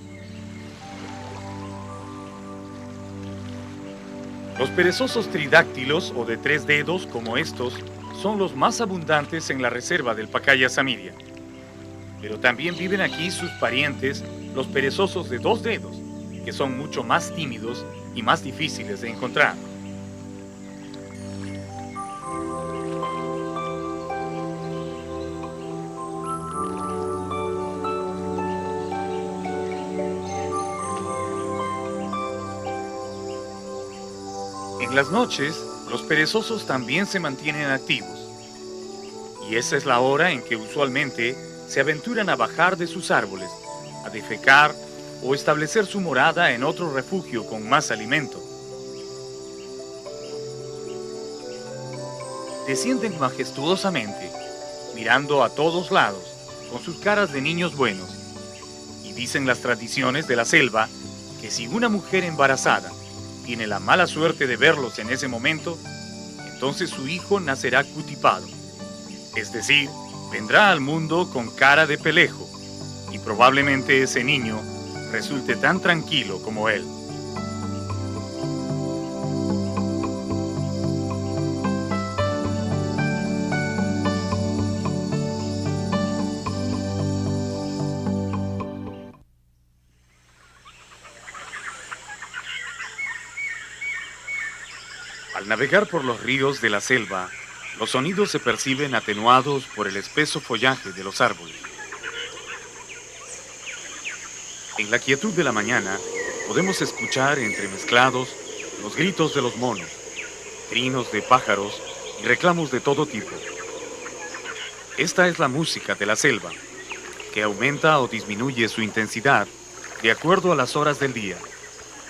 Speaker 1: Los perezosos tridáctilos o de 3 dedos como estos son los más abundantes en la reserva del Pacaya Samiria. Pero también viven aquí sus parientes, los perezosos de 2 dedos, que son mucho más tímidos y más difíciles de encontrar. En las noches, los perezosos también se mantienen activos. Y esa es la hora en que usualmente se aventuran a bajar de sus árboles, a defecar o establecer su morada en otro refugio con más alimento. Descienden majestuosamente, mirando a todos lados, con sus caras de niños buenos. Y dicen las tradiciones de la selva que si una mujer embarazada tiene la mala suerte de verlos en ese momento, entonces su hijo nacerá cutipado. Es decir, vendrá al mundo con cara de pelejo, y probablemente ese niño resulte tan tranquilo como él. Al navegar por los ríos de la selva, los sonidos se perciben atenuados por el espeso follaje de los árboles. En la quietud de la mañana, podemos escuchar entremezclados los gritos de los monos, trinos de pájaros y reclamos de todo tipo. Esta es la música de la selva, que aumenta o disminuye su intensidad de acuerdo a las horas del día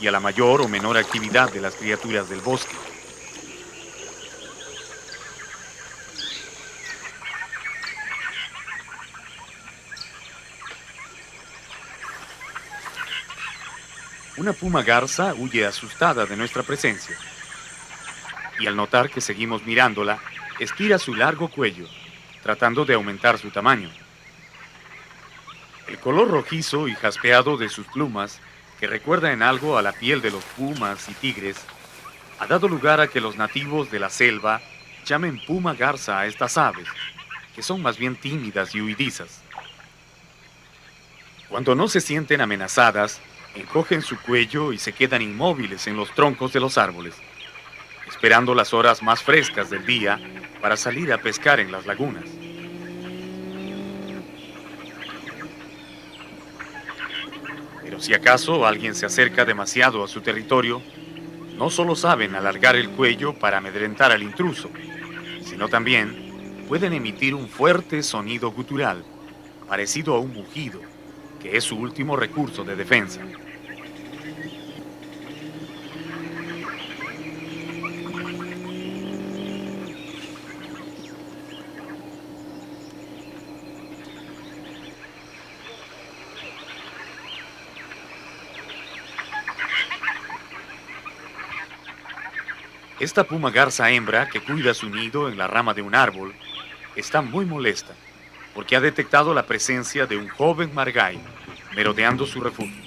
Speaker 1: y a la mayor o menor actividad de las criaturas del bosque. Una puma garza huye asustada de nuestra presencia y al notar que seguimos mirándola, estira su largo cuello, tratando de aumentar su tamaño. El color rojizo y jaspeado de sus plumas, que recuerda en algo a la piel de los pumas y tigres, ha dado lugar a que los nativos de la selva llamen puma garza a estas aves, que son más bien tímidas y huidizas. Cuando no se sienten amenazadas, encogen su cuello y se quedan inmóviles en los troncos de los árboles, esperando las horas más frescas del día para salir a pescar en las lagunas. Pero si acaso alguien se acerca demasiado a su territorio, no solo saben alargar el cuello para amedrentar al intruso, sino también pueden emitir un fuerte sonido gutural, parecido a un mugido, que es su último recurso de defensa. Esta puma garza hembra que cuida su nido en la rama de un árbol está muy molesta porque ha detectado la presencia de un joven margay merodeando su refugio.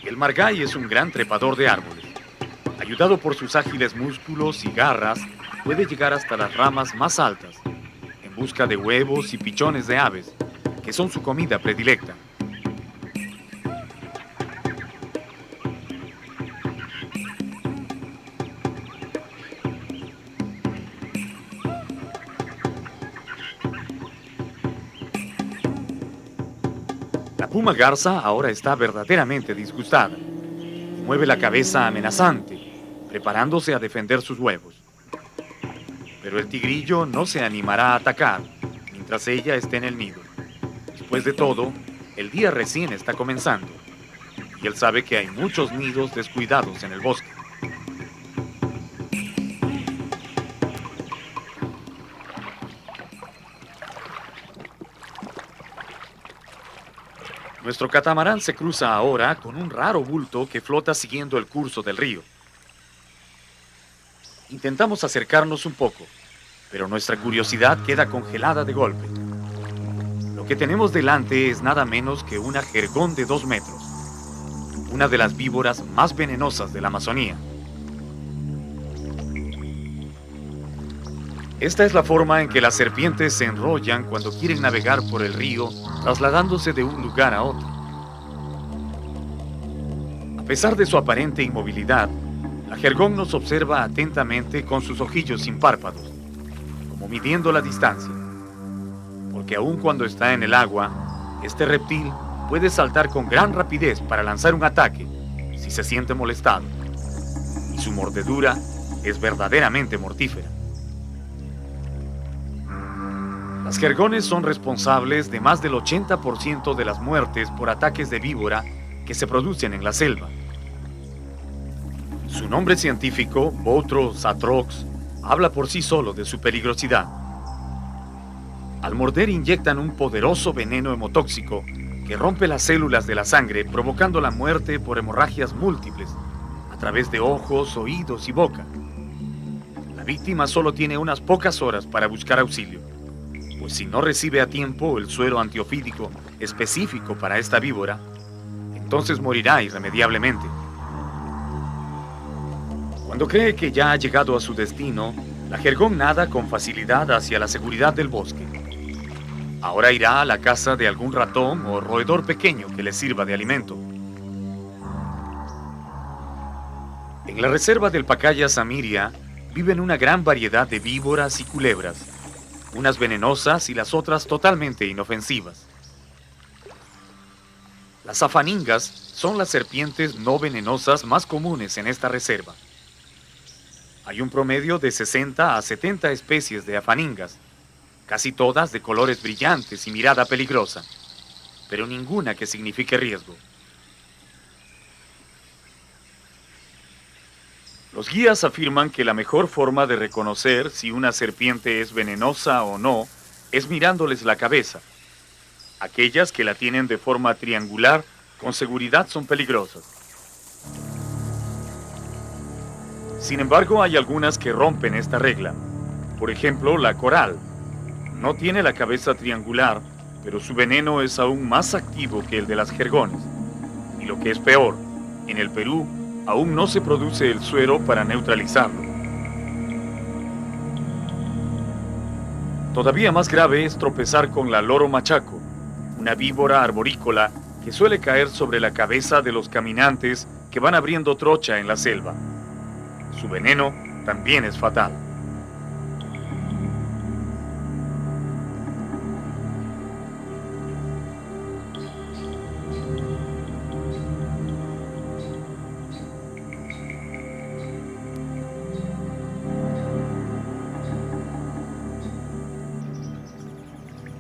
Speaker 1: El margay es un gran trepador de árboles. Ayudado por sus ágiles músculos y garras, puede llegar hasta las ramas más altas en busca de huevos y pichones de aves, que son su comida predilecta. La puma garza ahora está verdaderamente disgustada y mueve la cabeza amenazante, preparándose a defender sus huevos. Pero el tigrillo no se animará a atacar mientras ella esté en el nido. Después de todo, el día recién está comenzando y él sabe que hay muchos nidos descuidados en el bosque. Nuestro catamarán se cruza ahora con un raro bulto que flota siguiendo el curso del río. Intentamos acercarnos un poco, pero nuestra curiosidad queda congelada de golpe. Lo que tenemos delante es nada menos que una jergón de 2 metros, una de las víboras más venenosas de la Amazonía. Esta es la forma en que las serpientes se enrollan cuando quieren navegar por el río, trasladándose de un lugar a otro. A pesar de su aparente inmovilidad, la jergón nos observa atentamente con sus ojillos sin párpados, como midiendo la distancia. Porque aun cuando está en el agua, este reptil puede saltar con gran rapidez para lanzar un ataque si se siente molestado. Y su mordedura es verdaderamente mortífera. Las jergones son responsables de más del 80% de las muertes por ataques de víbora que se producen en la selva. Su nombre científico, Bothrops atrox, habla por sí solo de su peligrosidad. Al morder inyectan un poderoso veneno hemotóxico que rompe las células de la sangre, provocando la muerte por hemorragias múltiples a través de ojos, oídos y boca. La víctima solo tiene unas pocas horas para buscar auxilio, pues si no recibe a tiempo el suero antiofídico específico para esta víbora, entonces morirá irremediablemente. Cuando cree que ya ha llegado a su destino, la jergón nada con facilidad hacia la seguridad del bosque. Ahora irá a la casa de algún ratón o roedor pequeño que le sirva de alimento. En la reserva del Pacaya Samiria viven una gran variedad de víboras y culebras, unas venenosas y las otras totalmente inofensivas. Las afaningas son las serpientes no venenosas más comunes en esta reserva. Hay un promedio de 60 a 70 especies de afaningas, casi todas de colores brillantes y mirada peligrosa, pero ninguna que signifique riesgo. Los guías afirman que la mejor forma de reconocer si una serpiente es venenosa o no es mirándoles la cabeza. Aquellas que la tienen de forma triangular con seguridad son peligrosas. Sin embargo, hay algunas que rompen esta regla. Por ejemplo, la coral. No tiene la cabeza triangular, pero su veneno es aún más activo que el de las jergones. Y lo que es peor, en el Perú aún no se produce el suero para neutralizarlo. Todavía más grave es tropezar con la loro machaco, una víbora arborícola que suele caer sobre la cabeza de los caminantes que van abriendo trocha en la selva. Su veneno también es fatal.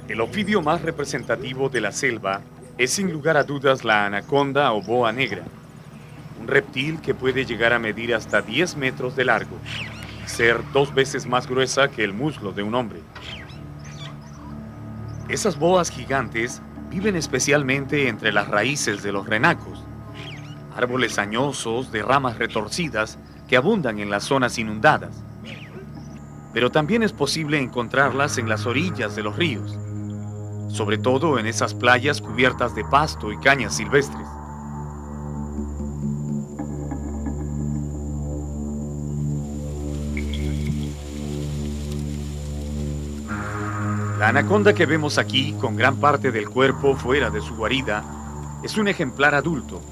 Speaker 1: El ofidio más representativo de la selva es sin lugar a dudas la anaconda o boa negra, un reptil que puede llegar a medir hasta 10 metros de largo y ser 2 veces más gruesa que el muslo de un hombre. Esas boas gigantes viven especialmente entre las raíces de los renacos, árboles añosos de ramas retorcidas que abundan en las zonas inundadas. Pero también es posible encontrarlas en las orillas de los ríos, sobre todo en esas playas cubiertas de pasto y cañas silvestres. La anaconda que vemos aquí, con gran parte del cuerpo fuera de su guarida, es un ejemplar adulto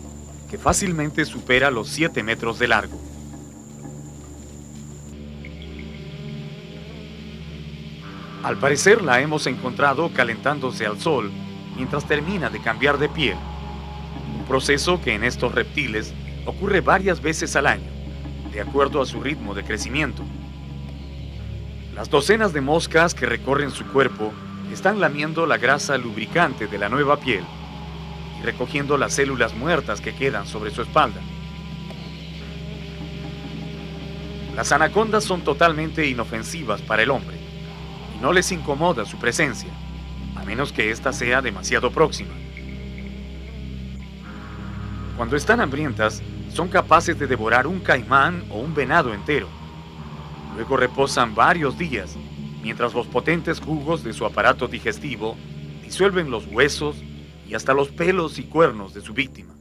Speaker 1: que fácilmente supera los 7 metros de largo. Al parecer la hemos encontrado calentándose al sol mientras termina de cambiar de piel, un proceso que en estos reptiles ocurre varias veces al año, de acuerdo a su ritmo de crecimiento. Las docenas de moscas que recorren su cuerpo están lamiendo la grasa lubricante de la nueva piel y recogiendo las células muertas que quedan sobre su espalda. Las anacondas son totalmente inofensivas para el hombre. No les incomoda su presencia, a menos que ésta sea demasiado próxima. Cuando están hambrientas, son capaces de devorar un caimán o un venado entero. Luego reposan varios días, mientras los potentes jugos de su aparato digestivo disuelven los huesos y hasta los pelos y cuernos de su víctima.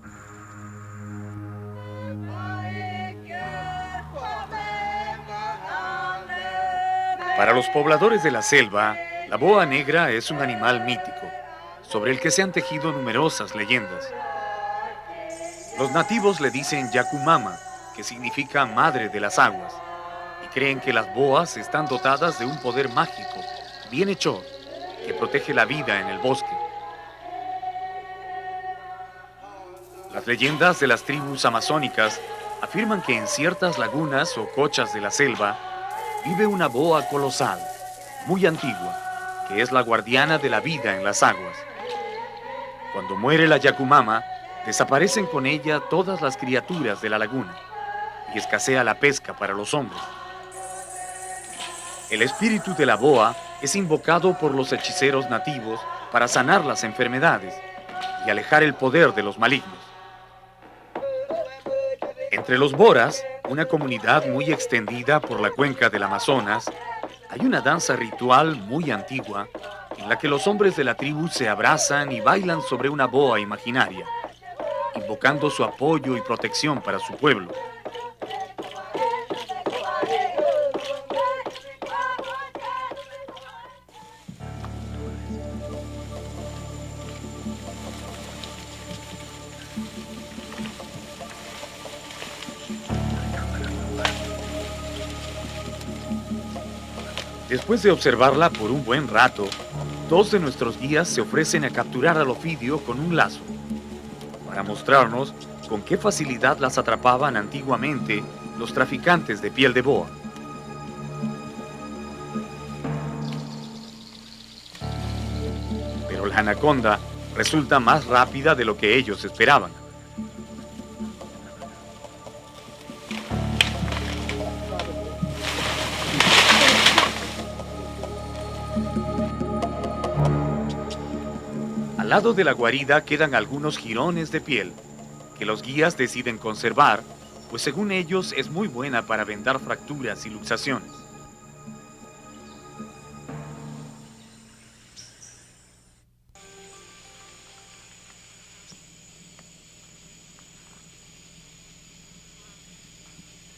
Speaker 1: Para los pobladores de la selva, la boa negra es un animal mítico, sobre el que se han tejido numerosas leyendas. Los nativos le dicen Yakumama, que significa madre de las aguas, y creen que las boas están dotadas de un poder mágico, bienhechor, que protege la vida en el bosque. Las leyendas de las tribus amazónicas afirman que en ciertas lagunas o cochas de la selva vive una boa colosal, muy antigua, que es la guardiana de la vida en las aguas. Cuando muere la Yakumama, desaparecen con ella todas las criaturas de la laguna y escasea la pesca para los hombres. El espíritu de la boa es invocado por los hechiceros nativos para sanar las enfermedades y alejar el poder de los malignos. Entre los boras, una comunidad muy extendida por la cuenca del Amazonas, hay una danza ritual muy antigua en la que los hombres de la tribu se abrazan y bailan sobre una boa imaginaria, invocando su apoyo y protección para su pueblo. Después de observarla por un buen rato, dos de nuestros guías se ofrecen a capturar al ofidio con un lazo, para mostrarnos con qué facilidad las atrapaban antiguamente los traficantes de piel de boa. Pero la anaconda resulta más rápida de lo que ellos esperaban. Al lado de la guarida quedan algunos jirones de piel, que los guías deciden conservar, pues según ellos es muy buena para vendar fracturas y luxaciones.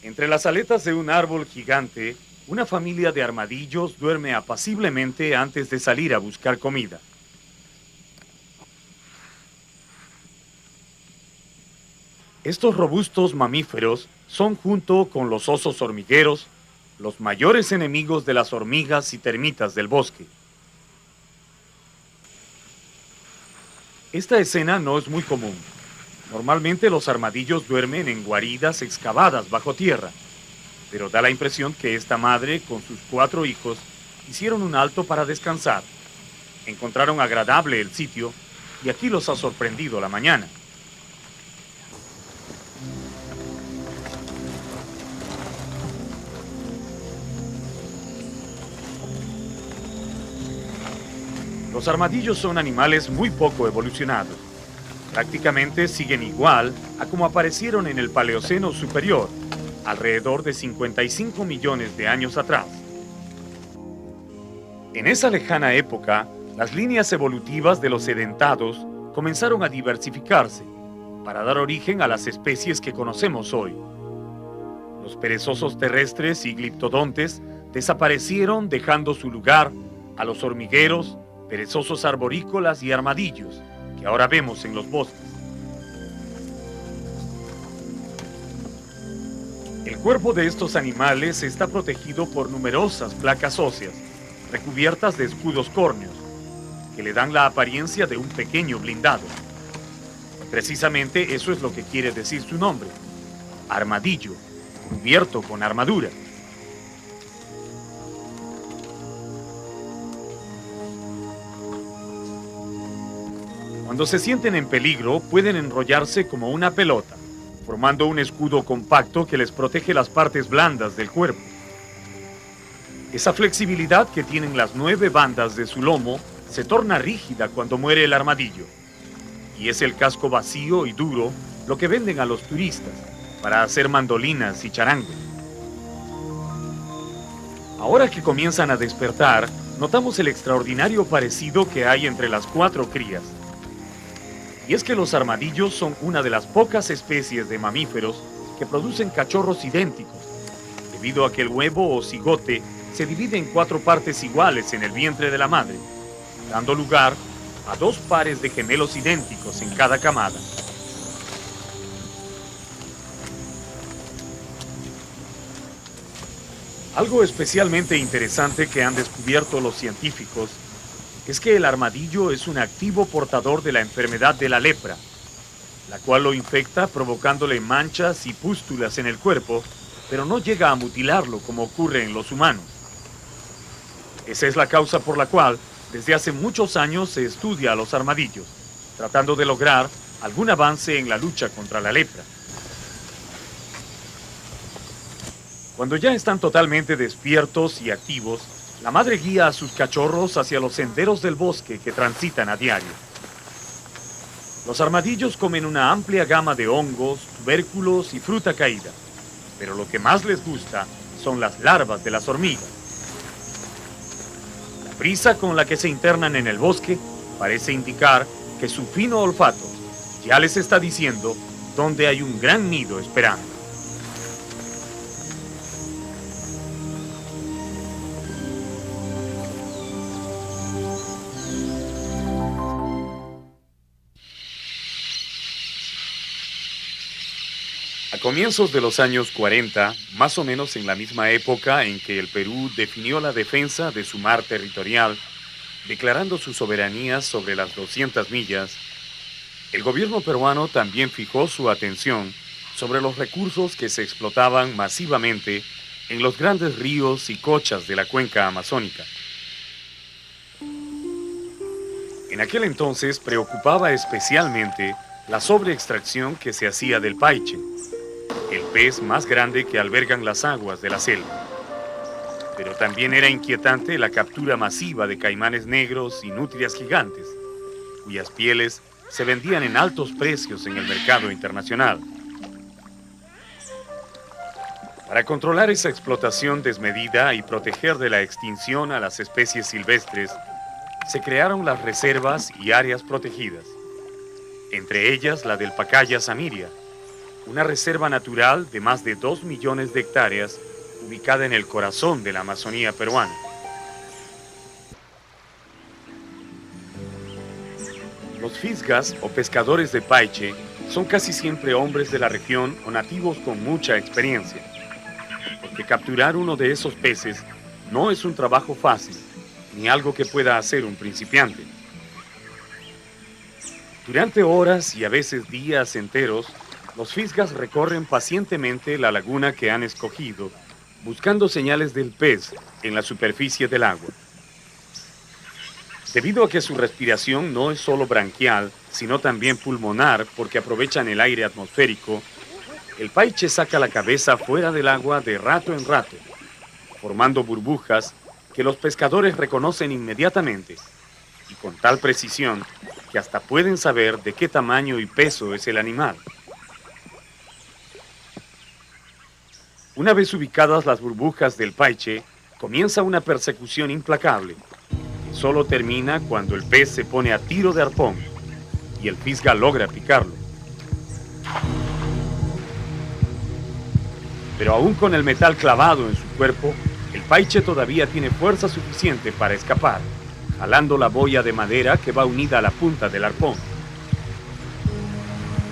Speaker 1: Entre las aletas de un árbol gigante, una familia de armadillos duerme apaciblemente antes de salir a buscar comida. Estos robustos mamíferos son, junto con los osos hormigueros, los mayores enemigos de las hormigas y termitas del bosque. Esta escena no es muy común. Normalmente los armadillos duermen en guaridas excavadas bajo tierra, pero da la impresión que esta madre, con sus 4 hijos, hicieron un alto para descansar. Encontraron agradable el sitio y aquí los ha sorprendido la mañana. Los armadillos son animales muy poco evolucionados. Prácticamente siguen igual a como aparecieron en el Paleoceno superior, alrededor de 55 millones de años atrás. En esa lejana época, las líneas evolutivas de los edentados comenzaron a diversificarse para dar origen a las especies que conocemos hoy. Los perezosos terrestres y gliptodontes desaparecieron, dejando su lugar a los hormigueros, perezosos arborícolas y armadillos que ahora vemos en los bosques. El cuerpo de estos animales está protegido por numerosas placas óseas, recubiertas de escudos córneos, que le dan la apariencia de un pequeño blindado. Precisamente eso es lo que quiere decir su nombre: armadillo, cubierto con armadura. Cuando se sienten en peligro, pueden enrollarse como una pelota, formando un escudo compacto que les protege las partes blandas del cuerpo. Esa flexibilidad que tienen las 9 bandas de su lomo se torna rígida cuando muere el armadillo. Y es el casco vacío y duro lo que venden a los turistas para hacer mandolinas y charangos. Ahora que comienzan a despertar, notamos el extraordinario parecido que hay entre las 4 crías. Y es que los armadillos son una de las pocas especies de mamíferos que producen cachorros idénticos, debido a que el huevo o cigote se divide en 4 partes iguales en el vientre de la madre, dando lugar a 2 pares de gemelos idénticos en cada camada. Algo especialmente interesante que han descubierto los científicos es que el armadillo es un activo portador de la enfermedad de la lepra, la cual lo infecta provocándole manchas y pústulas en el cuerpo, pero no llega a mutilarlo como ocurre en los humanos. Esa es la causa por la cual desde hace muchos años se estudia a los armadillos, tratando de lograr algún avance en la lucha contra la lepra. Cuando ya están totalmente despiertos y activos, la madre guía a sus cachorros hacia los senderos del bosque que transitan a diario. Los armadillos comen una amplia gama de hongos, tubérculos y fruta caída, pero lo que más les gusta son las larvas de las hormigas. La prisa con la que se internan en el bosque parece indicar que su fino olfato ya les está diciendo dónde hay un gran nido esperando. A comienzos de los años 40, más o menos en la misma época en que el Perú definió la defensa de su mar territorial, declarando su soberanía sobre las 200 millas, el gobierno peruano también fijó su atención sobre los recursos que se explotaban masivamente en los grandes ríos y cochas de la cuenca amazónica. En aquel entonces preocupaba especialmente la sobreextracción que se hacía del paiche, el pez más grande que albergan las aguas de la selva. Pero también era inquietante la captura masiva de caimanes negros y nutrias gigantes, cuyas pieles se vendían en altos precios en el mercado internacional. Para controlar esa explotación desmedida y proteger de la extinción a las especies silvestres, se crearon las reservas y áreas protegidas, entre ellas la del Pacaya Samiria, una reserva natural de más de 2 millones de hectáreas ubicada en el corazón de la Amazonía peruana. Los fisgas o pescadores de paiche son casi siempre hombres de la región o nativos con mucha experiencia, porque capturar uno de esos peces no es un trabajo fácil, ni algo que pueda hacer un principiante. Durante horas y a veces días enteros, los fisgas recorren pacientemente la laguna que han escogido, buscando señales del pez en la superficie del agua. Debido a que su respiración no es solo branquial, sino también pulmonar, porque aprovechan el aire atmosférico, el paiche saca la cabeza fuera del agua de rato en rato, formando burbujas que los pescadores reconocen inmediatamente, y con tal precisión que hasta pueden saber de qué tamaño y peso es el animal. Una vez ubicadas las burbujas del paiche, comienza una persecución implacable, que solo termina cuando el pez se pone a tiro de arpón y el fisga logra picarlo. Pero aún con el metal clavado en su cuerpo, el paiche todavía tiene fuerza suficiente para escapar, jalando la boya de madera que va unida a la punta del arpón.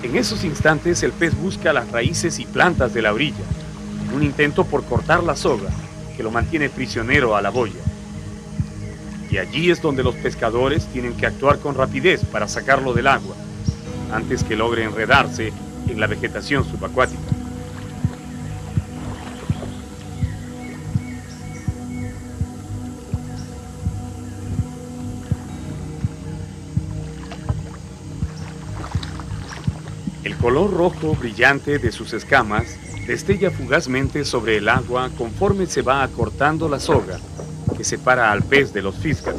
Speaker 1: En esos instantes el pez busca las raíces y plantas de la orilla, un intento por cortar la soga que lo mantiene prisionero a la boya. Y allí es donde los pescadores tienen que actuar con rapidez para sacarlo del agua, antes que logre enredarse en la vegetación subacuática. El color rojo brillante de sus escamas destella fugazmente sobre el agua conforme se va acortando la soga que separa al pez de los fisgas.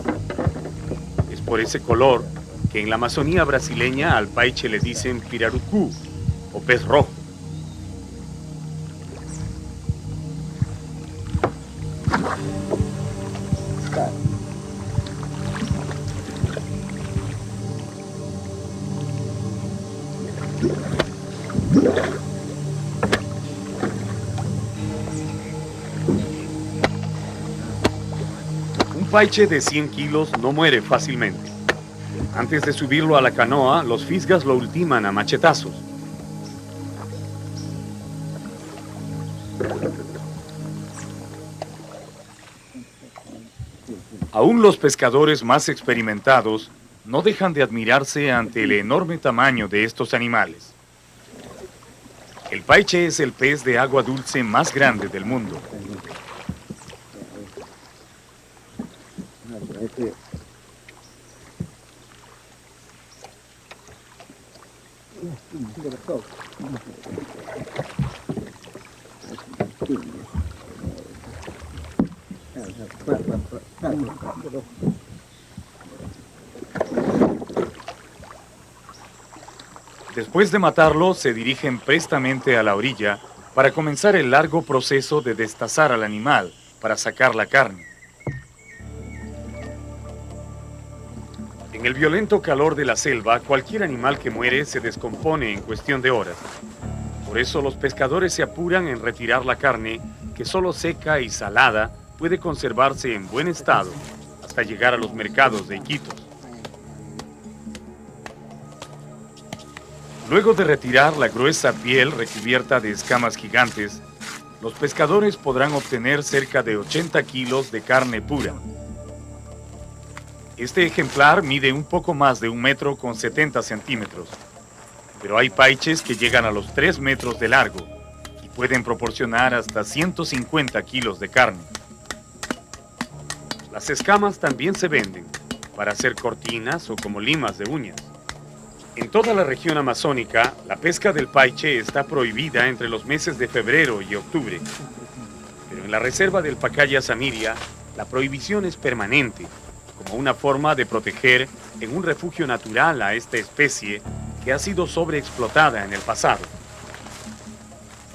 Speaker 1: Es por ese color que en la Amazonía brasileña al paiche le dicen pirarucú o pez rojo. paiche de 100 kilos no muere fácilmente. Antes de subirlo a la canoa, los fisgas lo ultiman a machetazos. Aún los pescadores más experimentados no dejan de admirarse ante el enorme tamaño de estos animales. El paiche es el pez de agua dulce más grande del mundo. Después de matarlo, se dirigen prestamente a la orilla para comenzar el largo proceso de destazar al animal para sacar la carne. En el violento calor de la selva, cualquier animal que muere se descompone en cuestión de horas. Por eso los pescadores se apuran en retirar la carne, que solo seca y salada puede conservarse en buen estado hasta llegar a los mercados de Iquitos. Luego de retirar la gruesa piel recubierta de escamas gigantes, los pescadores podrán obtener cerca de 80 kilos de carne pura. Este ejemplar mide un poco más de 1 metro con 70 centímetros, pero hay paiches que llegan a los 3 metros de largo y pueden proporcionar hasta 150 kilos de carne. Las escamas también se venden para hacer cortinas o como limas de uñas. En toda la región amazónica, la pesca del paiche está prohibida entre los meses de febrero y octubre. Pero en la reserva del Pacaya Samiria, la prohibición es permanente, como una forma de proteger en un refugio natural a esta especie que ha sido sobreexplotada en el pasado.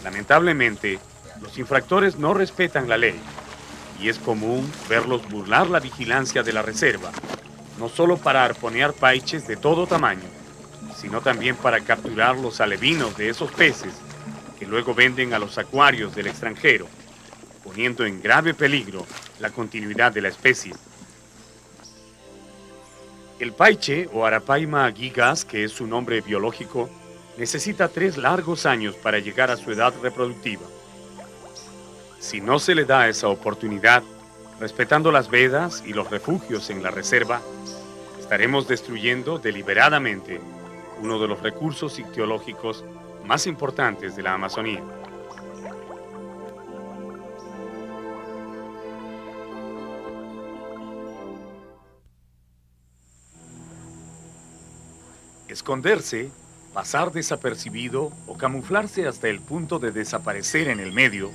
Speaker 1: Lamentablemente, los infractores no respetan la ley, y es común verlos burlar la vigilancia de la reserva, no solo para arponear paiches de todo tamaño, sino también para capturar los alevinos de esos peces que luego venden a los acuarios del extranjero, poniendo en grave peligro la continuidad de la especie. El paiche, o Arapaima gigas, que es su nombre biológico, necesita 3 largos años para llegar a su edad reproductiva. Si no se le da esa oportunidad, respetando las vedas y los refugios en la reserva, estaremos destruyendo deliberadamente uno de los recursos ictiológicos más importantes de la Amazonía. Esconderse, pasar desapercibido o camuflarse hasta el punto de desaparecer en el medio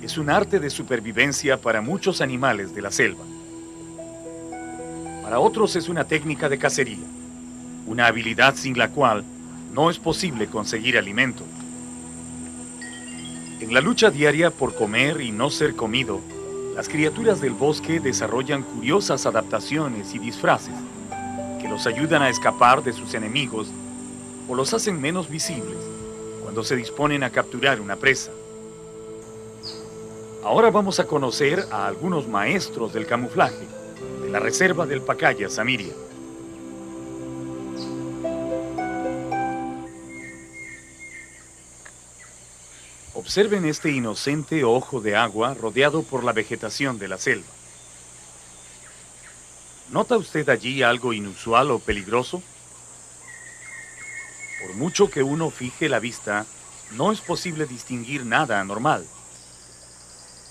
Speaker 1: es un arte de supervivencia para muchos animales de la selva. Para otros es una técnica de cacería, una habilidad sin la cual no es posible conseguir alimento. En la lucha diaria por comer y no ser comido, las criaturas del bosque desarrollan curiosas adaptaciones y disfraces que los ayudan a escapar de sus enemigos o los hacen menos visibles cuando se disponen a capturar una presa. Ahora vamos a conocer a algunos maestros del camuflaje de la reserva del Pacaya Samiria. Observen este inocente ojo de agua rodeado por la vegetación de la selva. ¿Nota usted allí algo inusual o peligroso? Por mucho que uno fije la vista, no es posible distinguir nada anormal.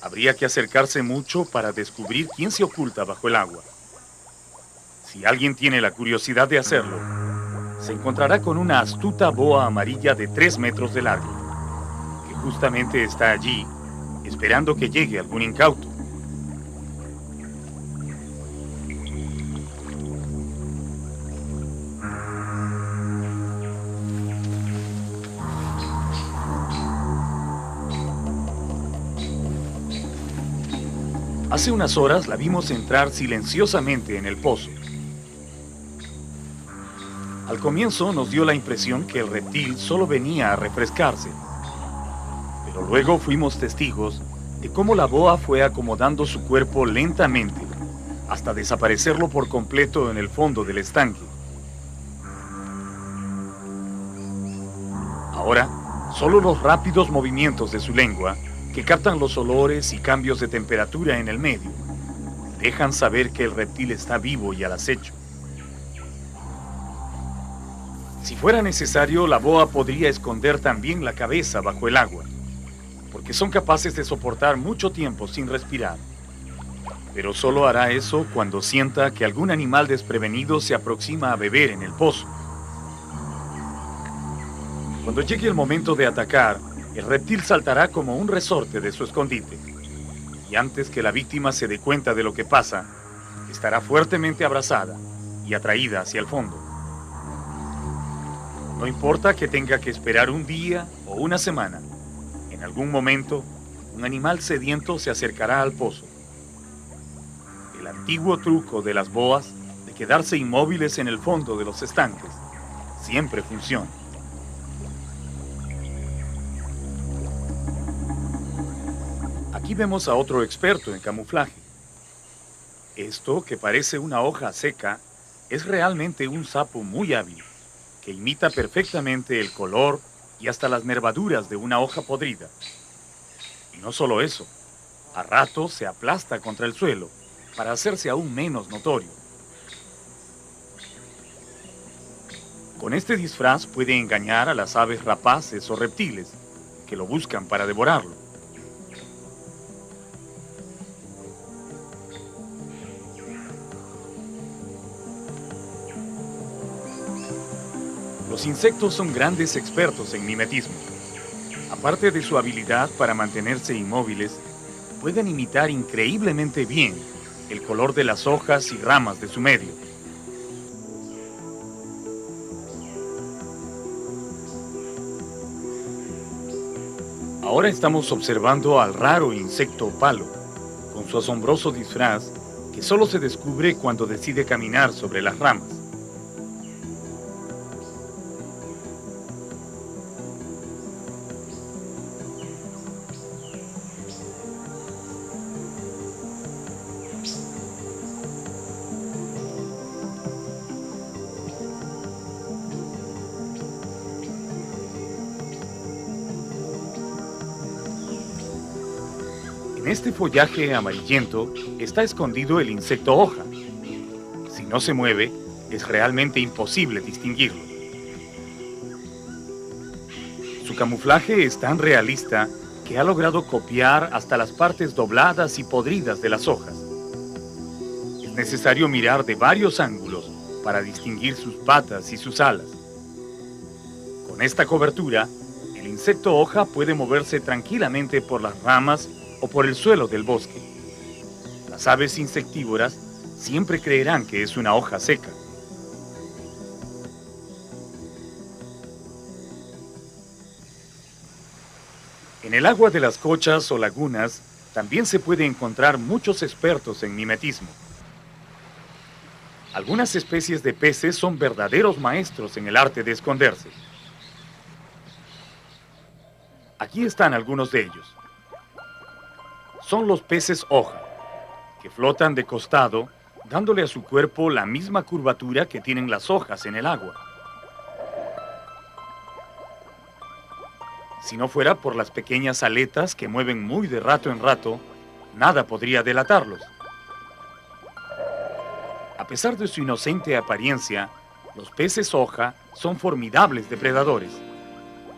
Speaker 1: Habría que acercarse mucho para descubrir quién se oculta bajo el agua. Si alguien tiene la curiosidad de hacerlo, se encontrará con una astuta boa amarilla de 3 metros de largo, que justamente está allí, esperando que llegue algún incauto. Hace unas horas la vimos entrar silenciosamente en el pozo. Al comienzo nos dio la impresión que el reptil solo venía a refrescarse, pero luego fuimos testigos de cómo la boa fue acomodando su cuerpo lentamente hasta desaparecerlo por completo en el fondo del estanque. Ahora, solo los rápidos movimientos de su lengua, que captan los olores y cambios de temperatura en el medio, dejan saber que el reptil está vivo y al acecho. Si fuera necesario, la boa podría esconder también la cabeza bajo el agua, porque son capaces de soportar mucho tiempo sin respirar. Pero solo hará eso cuando sienta que algún animal desprevenido se aproxima a beber en el pozo. Cuando llegue el momento de atacar, el reptil saltará como un resorte de su escondite. Y antes que la víctima se dé cuenta de lo que pasa, estará fuertemente abrazada y atraída hacia el fondo. No importa que tenga que esperar un día o una semana, en algún momento, un animal sediento se acercará al pozo. El antiguo truco de las boas de quedarse inmóviles en el fondo de los estanques siempre funciona. Aquí vemos a otro experto en camuflaje. Esto, que parece una hoja seca, es realmente un sapo muy hábil, que imita perfectamente el color y hasta las nervaduras de una hoja podrida. Y no solo eso, a ratos se aplasta contra el suelo para hacerse aún menos notorio. Con este disfraz puede engañar a las aves rapaces o reptiles que lo buscan para devorarlo. Los insectos son grandes expertos en mimetismo. Aparte de su habilidad para mantenerse inmóviles, pueden imitar increíblemente bien el color de las hojas y ramas de su medio. Ahora estamos observando al raro insecto palo, con su asombroso disfraz que solo se descubre cuando decide caminar sobre las ramas. En este follaje amarillento está escondido el insecto hoja. Si no se mueve, es realmente imposible distinguirlo. Su camuflaje es tan realista que ha logrado copiar hasta las partes dobladas y podridas de las hojas. Es necesario mirar de varios ángulos para distinguir sus patas y sus alas. Con esta cobertura, el insecto hoja puede moverse tranquilamente por las ramas o por el suelo del bosque. Las aves insectívoras siempre creerán que es una hoja seca. En el agua de las cochas o lagunas también se puede encontrar muchos expertos en mimetismo. Algunas especies de peces son verdaderos maestros en el arte de esconderse. Aquí están algunos de ellos. Son los peces hoja, que flotan de costado, dándole a su cuerpo la misma curvatura que tienen las hojas en el agua. Si no fuera por las pequeñas aletas que mueven muy de rato en rato, nada podría delatarlos. A pesar de su inocente apariencia, los peces hoja son formidables depredadores,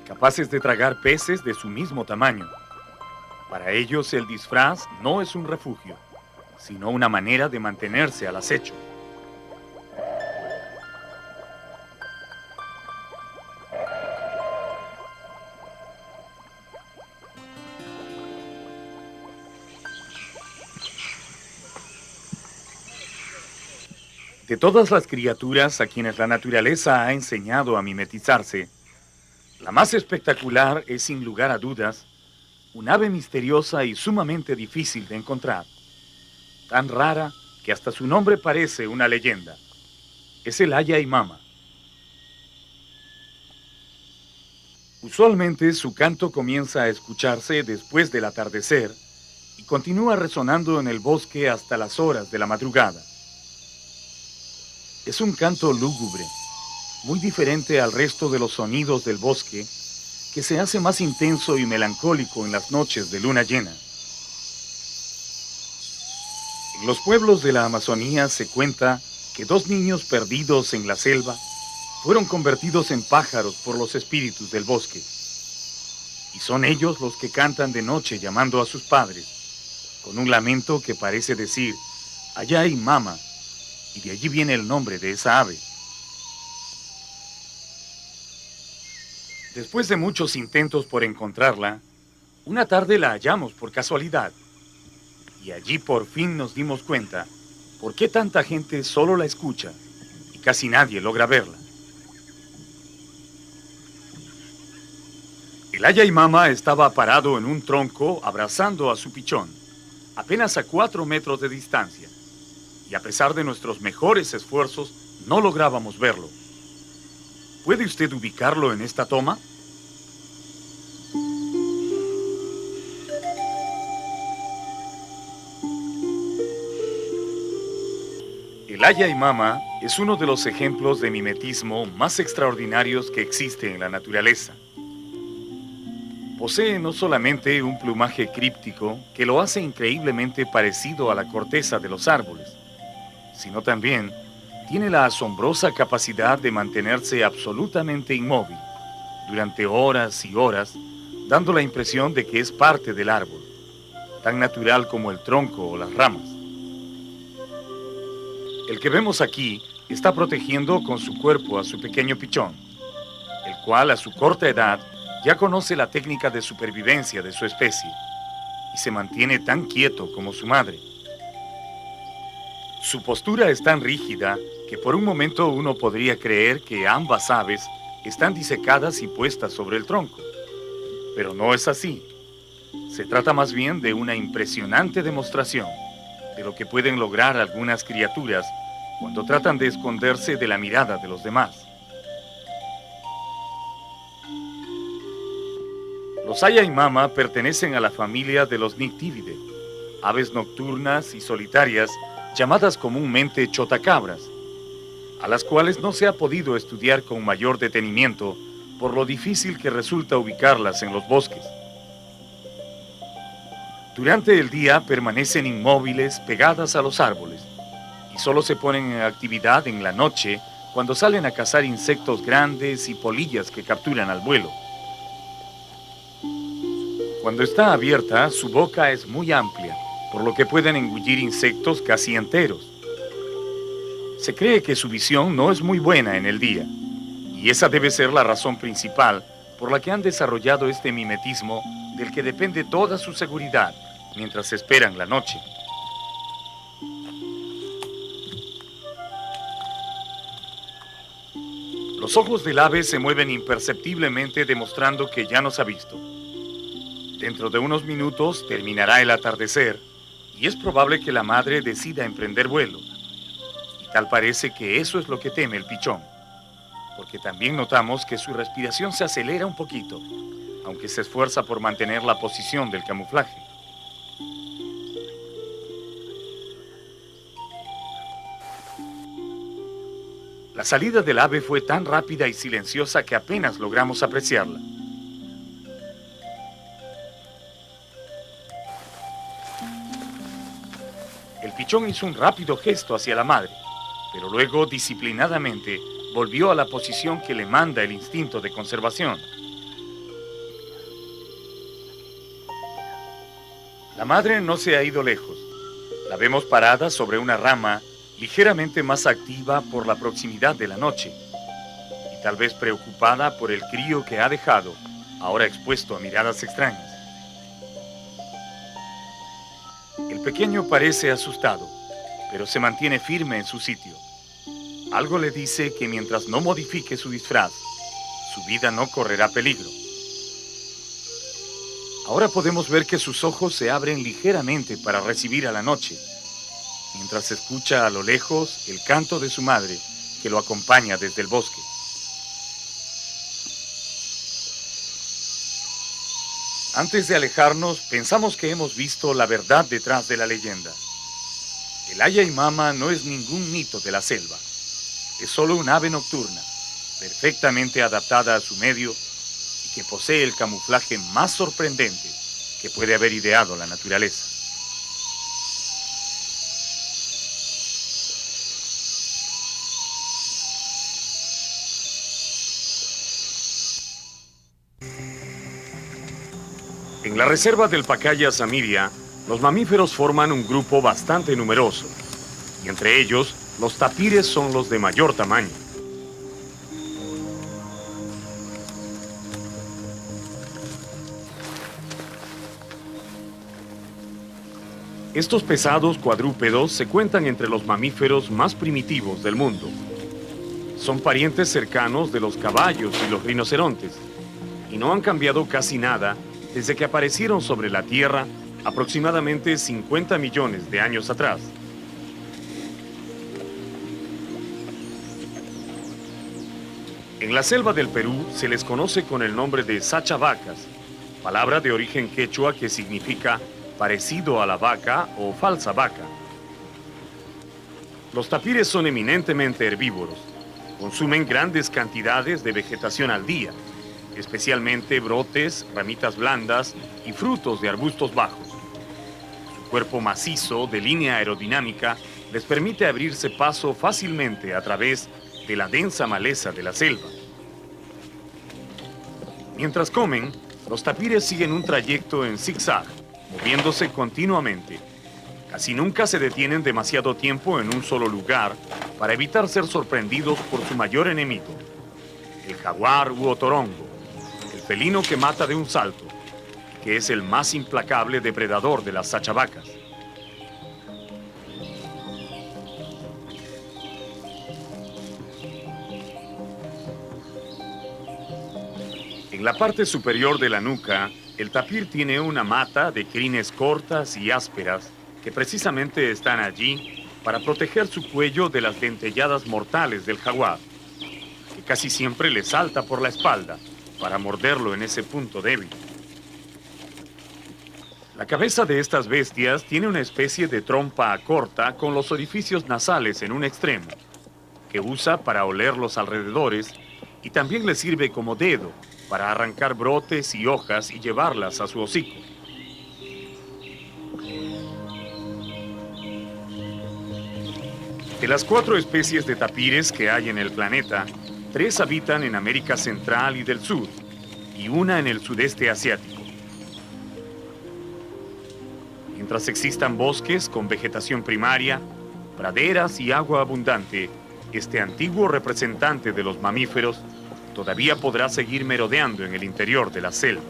Speaker 1: capaces de tragar peces de su mismo tamaño. Para ellos el disfraz no es un refugio, sino una manera de mantenerse al acecho. De todas las criaturas a quienes la naturaleza ha enseñado a mimetizarse, la más espectacular es, sin lugar a dudas, un ave misteriosa y sumamente difícil de encontrar. Tan rara que hasta su nombre parece una leyenda. Es el ayaimama. Usualmente su canto comienza a escucharse después del atardecer y continúa resonando en el bosque hasta las horas de la madrugada. Es un canto lúgubre, muy diferente al resto de los sonidos del bosque, que se hace más intenso y melancólico en las noches de luna llena. En los pueblos de la Amazonía se cuenta que 2 niños perdidos en la selva fueron convertidos en pájaros por los espíritus del bosque. Y son ellos los que cantan de noche llamando a sus padres, con un lamento que parece decir, allá hay mama, y de allí viene el nombre de esa ave. Después de muchos intentos por encontrarla, una tarde la hallamos por casualidad. Y allí por fin nos dimos cuenta por qué tanta gente solo la escucha y casi nadie logra verla. El Ayaimama estaba parado en un tronco abrazando a su pichón, apenas a 4 metros de distancia, y a pesar de nuestros mejores esfuerzos, no lográbamos verlo. ¿Puede usted ubicarlo en esta toma? El Ayaimama es uno de los ejemplos de mimetismo más extraordinarios que existe en la naturaleza. Posee no solamente un plumaje críptico que lo hace increíblemente parecido a la corteza de los árboles, sino también tiene la asombrosa capacidad de mantenerse absolutamente inmóvil durante horas y horas, dando la impresión de que es parte del árbol, tan natural como el tronco o las ramas. El que vemos aquí está protegiendo con su cuerpo a su pequeño pichón, el cual a su corta edad ya conoce la técnica de supervivencia de su especie y se mantiene tan quieto como su madre. Su postura es tan rígida que por un momento uno podría creer que ambas aves están disecadas y puestas sobre el tronco, pero no es así. Se trata más bien de una impresionante demostración de lo que pueden lograr algunas criaturas cuando tratan de esconderse de la mirada de los demás. Los Ayaimama pertenecen a la familia de los Nyctilidae, aves nocturnas y solitarias llamadas comúnmente chotacabras, a las cuales no se ha podido estudiar con mayor detenimiento por lo difícil que resulta ubicarlas en los bosques. Durante el día permanecen inmóviles pegadas a los árboles y solo se ponen en actividad en la noche cuando salen a cazar insectos grandes y polillas que capturan al vuelo. Cuando está abierta, su boca es muy amplia, por lo que pueden engullir insectos casi enteros. Se cree que su visión no es muy buena en el día, y esa debe ser la razón principal por la que han desarrollado este mimetismo del que depende toda su seguridad mientras esperan la noche. Los ojos del ave se mueven imperceptiblemente demostrando que ya nos ha visto. Dentro de unos minutos terminará el atardecer y es probable que la madre decida emprender vuelo. Y tal parece que eso es lo que teme el pichón, porque también notamos que su respiración se acelera un poquito, aunque se esfuerza por mantener la posición del camuflaje. La salida del ave fue tan rápida y silenciosa que apenas logramos apreciarla. El pichón hizo un rápido gesto hacia la madre, pero luego, disciplinadamente, volvió a la posición que le manda el instinto de conservación. La madre no se ha ido lejos. La vemos parada sobre una rama, ligeramente más activa por la proximidad de la noche, y tal vez preocupada por el crío que ha dejado, ahora expuesto a miradas extrañas. El pequeño parece asustado, pero se mantiene firme en su sitio. Algo le dice que mientras no modifique su disfraz, su vida no correrá peligro. Ahora podemos ver que sus ojos se abren ligeramente para recibir a la noche, mientras escucha a lo lejos el canto de su madre, que lo acompaña desde el bosque. Antes de alejarnos, pensamos que hemos visto la verdad detrás de la leyenda. El Aya Mama no es ningún mito de la selva. Es solo un ave nocturna, perfectamente adaptada a su medio y que posee el camuflaje más sorprendente que puede haber ideado la naturaleza. En la reserva del Pacaya Samiria, los mamíferos forman un grupo bastante numeroso, y entre ellos, los tapires son los de mayor tamaño. Estos pesados cuadrúpedos se cuentan entre los mamíferos más primitivos del mundo. Son parientes cercanos de los caballos y los rinocerontes, y no han cambiado casi nada desde que aparecieron sobre la Tierra aproximadamente 50 millones de años atrás. En la selva del Perú se les conoce con el nombre de sachavacas, palabra de origen quechua que significa parecido a la vaca o falsa vaca. Los tapires son eminentemente herbívoros. Consumen grandes cantidades de vegetación al día, especialmente brotes, ramitas blandas y frutos de arbustos bajos. Su cuerpo macizo, de línea aerodinámica, les permite abrirse paso fácilmente a través de la densa maleza de la selva. Mientras comen, los tapires siguen un trayecto en zigzag, moviéndose continuamente. Casi nunca se detienen demasiado tiempo en un solo lugar para evitar ser sorprendidos por su mayor enemigo, el jaguar u otorongo, el felino que mata de un salto, que es el más implacable depredador de las sachavacas. En la parte superior de la nuca, el tapir tiene una mata de crines cortas y ásperas que precisamente están allí para proteger su cuello de las dentelladas mortales del jaguar, que casi siempre le salta por la espalda para morderlo en ese punto débil. La cabeza de estas bestias tiene una especie de trompa corta con los orificios nasales en un extremo, que usa para oler los alrededores y también le sirve como dedo para arrancar brotes y hojas y llevarlas a su hocico. De las 4 especies de tapires que hay en el planeta, 3 habitan en América Central y del Sur, y una en el sudeste asiático. Mientras existan bosques con vegetación primaria, praderas y agua abundante, este antiguo representante de los mamíferos todavía podrá seguir merodeando en el interior de las selvas.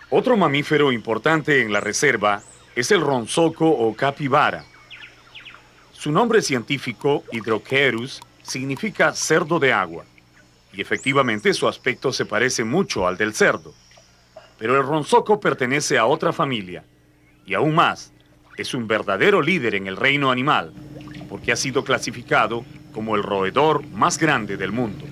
Speaker 1: Otro mamífero importante en la reserva es el ronzoco o capibara. Su nombre científico, Hydrochaeus, significa cerdo de agua, y efectivamente su aspecto se parece mucho al del cerdo. Pero el ronzoco pertenece a otra familia, y aún más, es un verdadero líder en el reino animal, porque ha sido clasificado como el roedor más grande del mundo.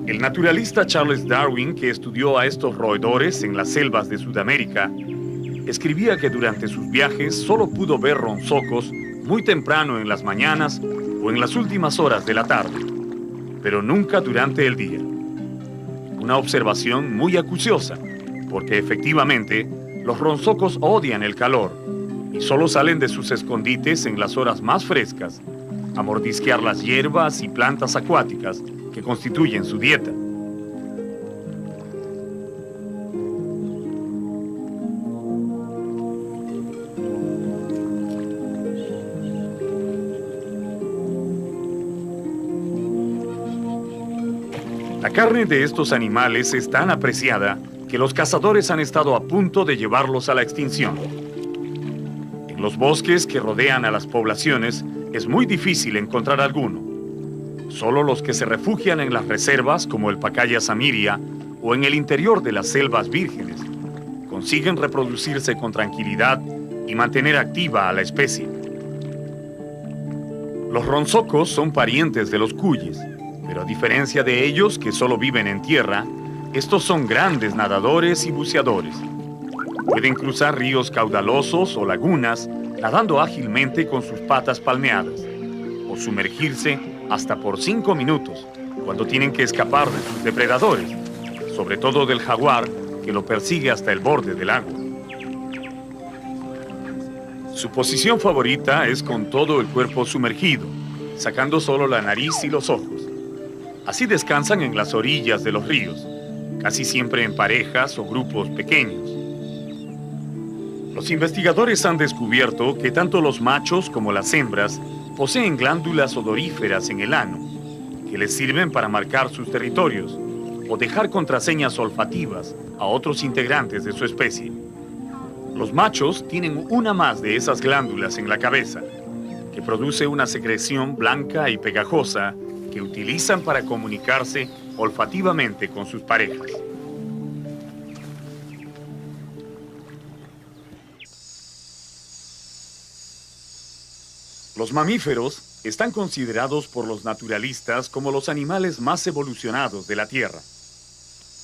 Speaker 1: El naturalista Charles Darwin, que estudió a estos roedores en las selvas de Sudamérica, escribía que durante sus viajes solo pudo ver ronzocos muy temprano en las mañanas o en las últimas horas de la tarde, pero nunca durante el día. Una observación muy acuciosa, porque efectivamente los ronzocos odian el calor y solo salen de sus escondites en las horas más frescas a mordisquear las hierbas y plantas acuáticas que constituyen su dieta. La carne de estos animales es tan apreciada que los cazadores han estado a punto de llevarlos a la extinción. En los bosques que rodean a las poblaciones es muy difícil encontrar alguno. Solo los que se refugian en las reservas, como el Pacaya Samiria, o en el interior de las selvas vírgenes, consiguen reproducirse con tranquilidad y mantener activa a la especie. Los ronsocos son parientes de los cuyes, pero a diferencia de ellos, que solo viven en tierra, estos son grandes nadadores y buceadores. Pueden cruzar ríos caudalosos o lagunas nadando ágilmente con sus patas palmeadas, o sumergirse hasta por 5 minutos cuando tienen que escapar de sus depredadores, sobre todo del jaguar que lo persigue hasta el borde del agua. Su posición favorita es con todo el cuerpo sumergido, sacando solo la nariz y los ojos. Así descansan en las orillas de los ríos, casi siempre en parejas o grupos pequeños. Los investigadores han descubierto que tanto los machos como las hembras poseen glándulas odoríferas en el ano, que les sirven para marcar sus territorios o dejar contraseñas olfativas a otros integrantes de su especie. Los machos tienen una más de esas glándulas en la cabeza, que produce una secreción blanca y pegajosa que utilizan para comunicarse olfativamente con sus parejas. Los mamíferos están considerados por los naturalistas como los animales más evolucionados de la Tierra.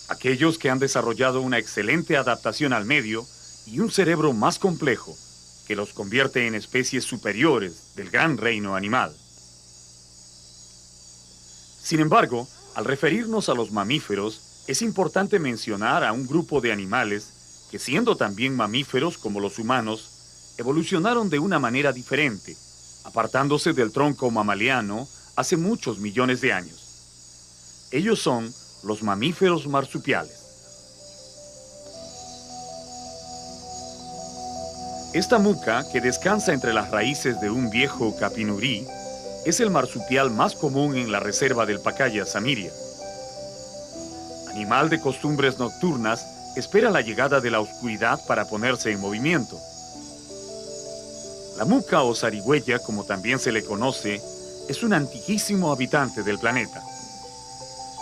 Speaker 1: Aquellos que han desarrollado una excelente adaptación al medio y un cerebro más complejo que los convierte en especies superiores del gran reino animal. Sin embargo, al referirnos a los mamíferos, es importante mencionar a un grupo de animales que, siendo también mamíferos como los humanos, evolucionaron de una manera diferente, apartándose del tronco mamaliano hace muchos millones de años. Ellos son los mamíferos marsupiales. Esta muca, que descansa entre las raíces de un viejo capinurí, es el marsupial más común en la reserva del Pacaya Samiria. Animal de costumbres nocturnas, espera la llegada de la oscuridad para ponerse en movimiento. La muca o zarigüeya, como también se le conoce, es un antiquísimo habitante del planeta.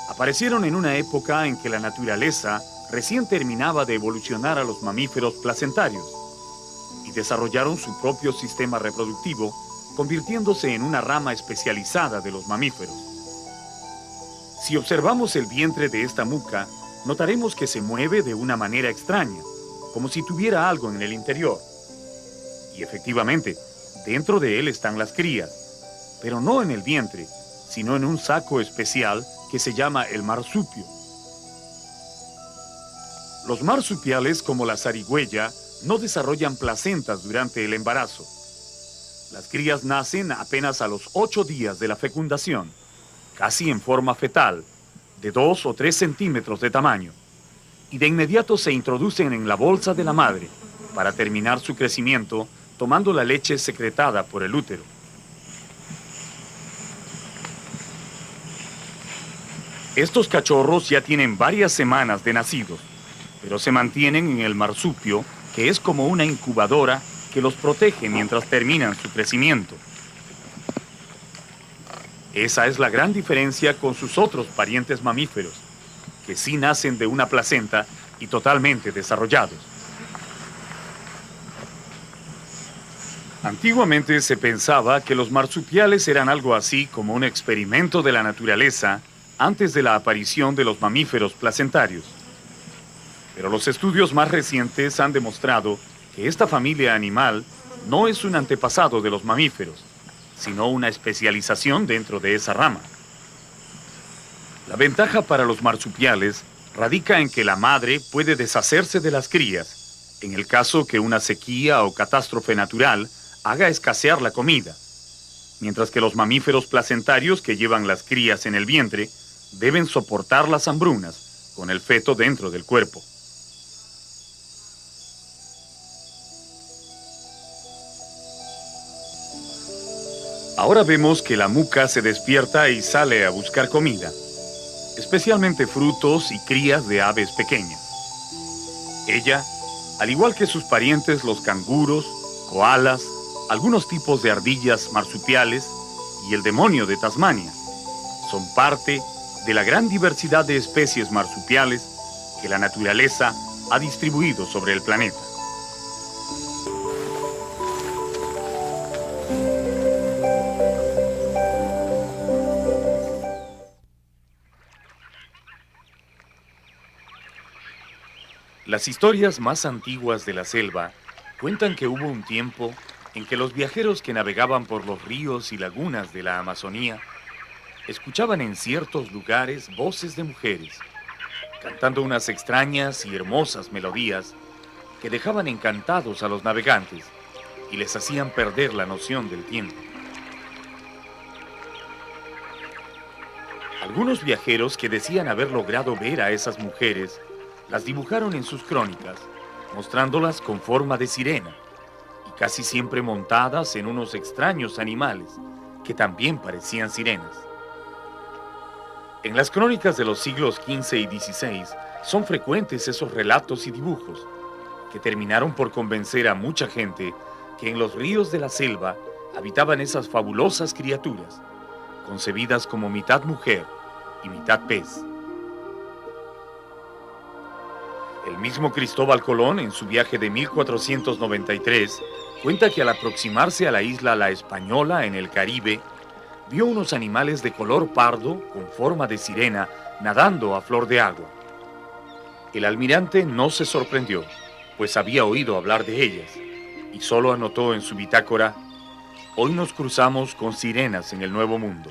Speaker 1: Aparecieron en una época en que la naturaleza recién terminaba de evolucionar a los mamíferos placentarios y desarrollaron su propio sistema reproductivo, convirtiéndose en una rama especializada de los mamíferos. Si observamos el vientre de esta muca, notaremos que se mueve de una manera extraña, como si tuviera algo en el interior. Y efectivamente, dentro de él están las crías, pero no en el vientre, sino en un saco especial que se llama el marsupio. Los marsupiales, como la zarigüeya, no desarrollan placentas durante el embarazo. Las crías nacen apenas a los 8 días de la fecundación, casi en forma fetal, de 2 o 3 centímetros de tamaño, y de inmediato se introducen en la bolsa de la madre para terminar su crecimiento tomando la leche secretada por el útero. Estos cachorros ya tienen varias semanas de nacidos, pero se mantienen en el marsupio, que es como una incubadora que los protege mientras terminan su crecimiento. Esa es la gran diferencia con sus otros parientes mamíferos, que sí nacen de una placenta y totalmente desarrollados. Antiguamente se pensaba que los marsupiales eran algo así como un experimento de la naturaleza antes de la aparición de los mamíferos placentarios. Pero los estudios más recientes han demostrado que esta familia animal no es un antepasado de los mamíferos, sino una especialización dentro de esa rama. La ventaja para los marsupiales radica en que la madre puede deshacerse de las crías, en el caso que una sequía o catástrofe natural haga escasear la comida, mientras que los mamíferos placentarios que llevan las crías en el vientre deben soportar las hambrunas con el feto dentro del cuerpo. Ahora vemos que la muca se despierta y sale a buscar comida, especialmente frutos y crías de aves pequeñas. Ella, al igual que sus parientes los canguros, koalas, algunos tipos de ardillas marsupiales y el demonio de Tasmania, son parte de la gran diversidad de especies marsupiales que la naturaleza ha distribuido sobre el planeta. Las historias más antiguas de la selva cuentan que hubo un tiempo en que los viajeros que navegaban por los ríos y lagunas de la Amazonía escuchaban en ciertos lugares voces de mujeres, cantando unas extrañas y hermosas melodías que dejaban encantados a los navegantes y les hacían perder la noción del tiempo. Algunos viajeros que decían haber logrado ver a esas mujeres las dibujaron en sus crónicas, mostrándolas con forma de sirena y casi siempre montadas en unos extraños animales que también parecían sirenas. En las crónicas de los siglos XV y XVI son frecuentes esos relatos y dibujos que terminaron por convencer a mucha gente que en los ríos de la selva habitaban esas fabulosas criaturas, concebidas como mitad mujer y mitad pez. El mismo Cristóbal Colón, en su viaje de 1493, cuenta que al aproximarse a la isla La Española en el Caribe, vio unos animales de color pardo con forma de sirena nadando a flor de agua. El almirante no se sorprendió, pues había oído hablar de ellas, y solo anotó en su bitácora: hoy nos cruzamos con sirenas en el Nuevo Mundo.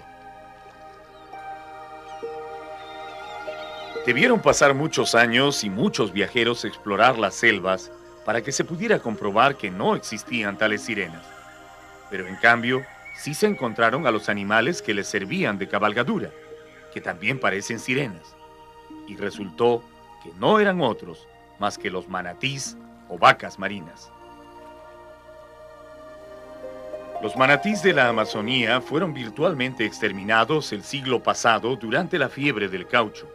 Speaker 1: Debieron pasar muchos años y muchos viajeros explorar las selvas para que se pudiera comprobar que no existían tales sirenas. Pero en cambio, sí se encontraron a los animales que les servían de cabalgadura, que también parecen sirenas. Y resultó que no eran otros más que los manatís o vacas marinas. Los manatís de la Amazonía fueron virtualmente exterminados el siglo pasado durante la fiebre del caucho.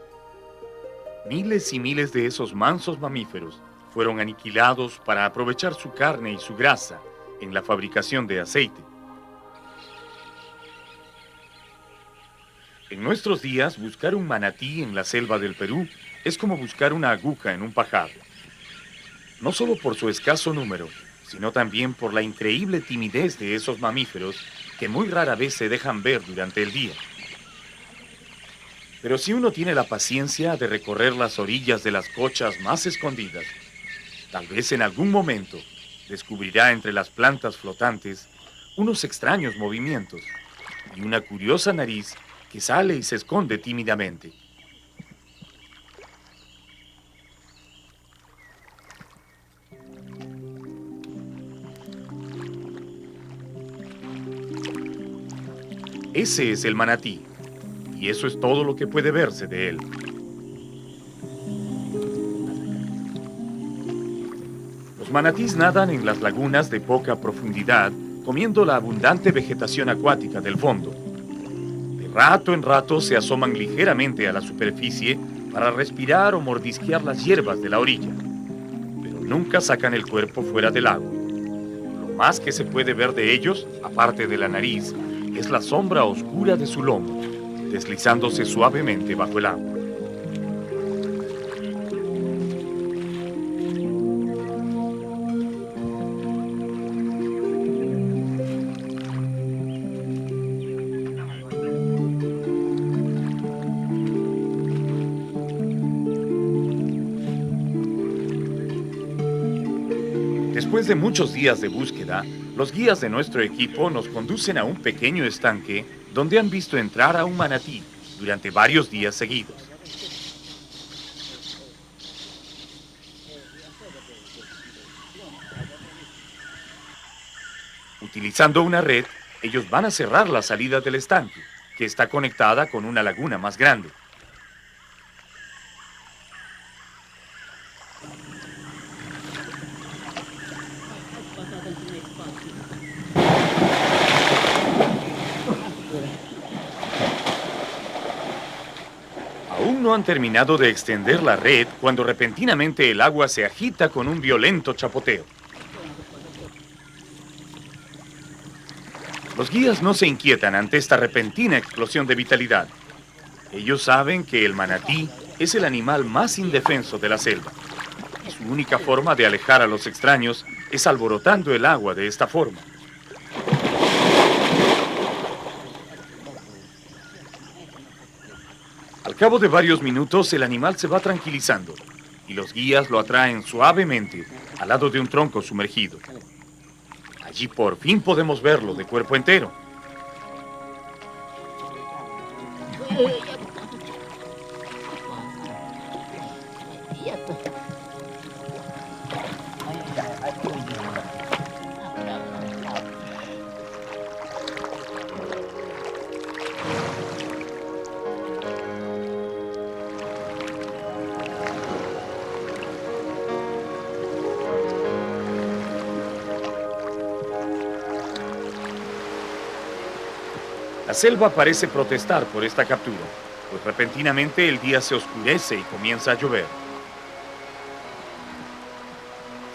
Speaker 1: Miles y miles de esos mansos mamíferos fueron aniquilados para aprovechar su carne y su grasa en la fabricación de aceite. En nuestros días, buscar un manatí en la selva del Perú es como buscar una aguja en un pajar. No solo por su escaso número, sino también por la increíble timidez de esos mamíferos que muy rara vez se dejan ver durante el día. Pero si uno tiene la paciencia de recorrer las orillas de las cochas más escondidas, tal vez en algún momento descubrirá entre las plantas flotantes unos extraños movimientos y una curiosa nariz que sale y se esconde tímidamente. Ese es el manatí, y eso es todo lo que puede verse de él. Los manatís nadan en las lagunas de poca profundidad, comiendo la abundante vegetación acuática del fondo. De rato en rato se asoman ligeramente a la superficie para respirar o mordisquear las hierbas de la orilla, pero nunca sacan el cuerpo fuera del agua. Lo más que se puede ver de ellos, aparte de la nariz, es la sombra oscura de su lomo, deslizándose suavemente bajo el agua. Después de muchos días de búsqueda, los guías de nuestro equipo nos conducen a un pequeño estanque donde han visto entrar a un manatí durante varios días seguidos. Utilizando una red, ellos van a cerrar la salida del estanque, que está conectada con una laguna más grande. Aún no han terminado de extender la red cuando repentinamente el agua se agita con un violento chapoteo. Los guías no se inquietan ante esta repentina explosión de vitalidad. Ellos saben que el manatí es el animal más indefenso de la selva. Y su única forma de alejar a los extraños es alborotando el agua de esta forma. Al cabo de varios minutos, el animal se va tranquilizando y los guías lo atraen suavemente al lado de un tronco sumergido. Allí por fin podemos verlo de cuerpo entero. La selva parece protestar por esta captura, pues repentinamente el día se oscurece y comienza a llover.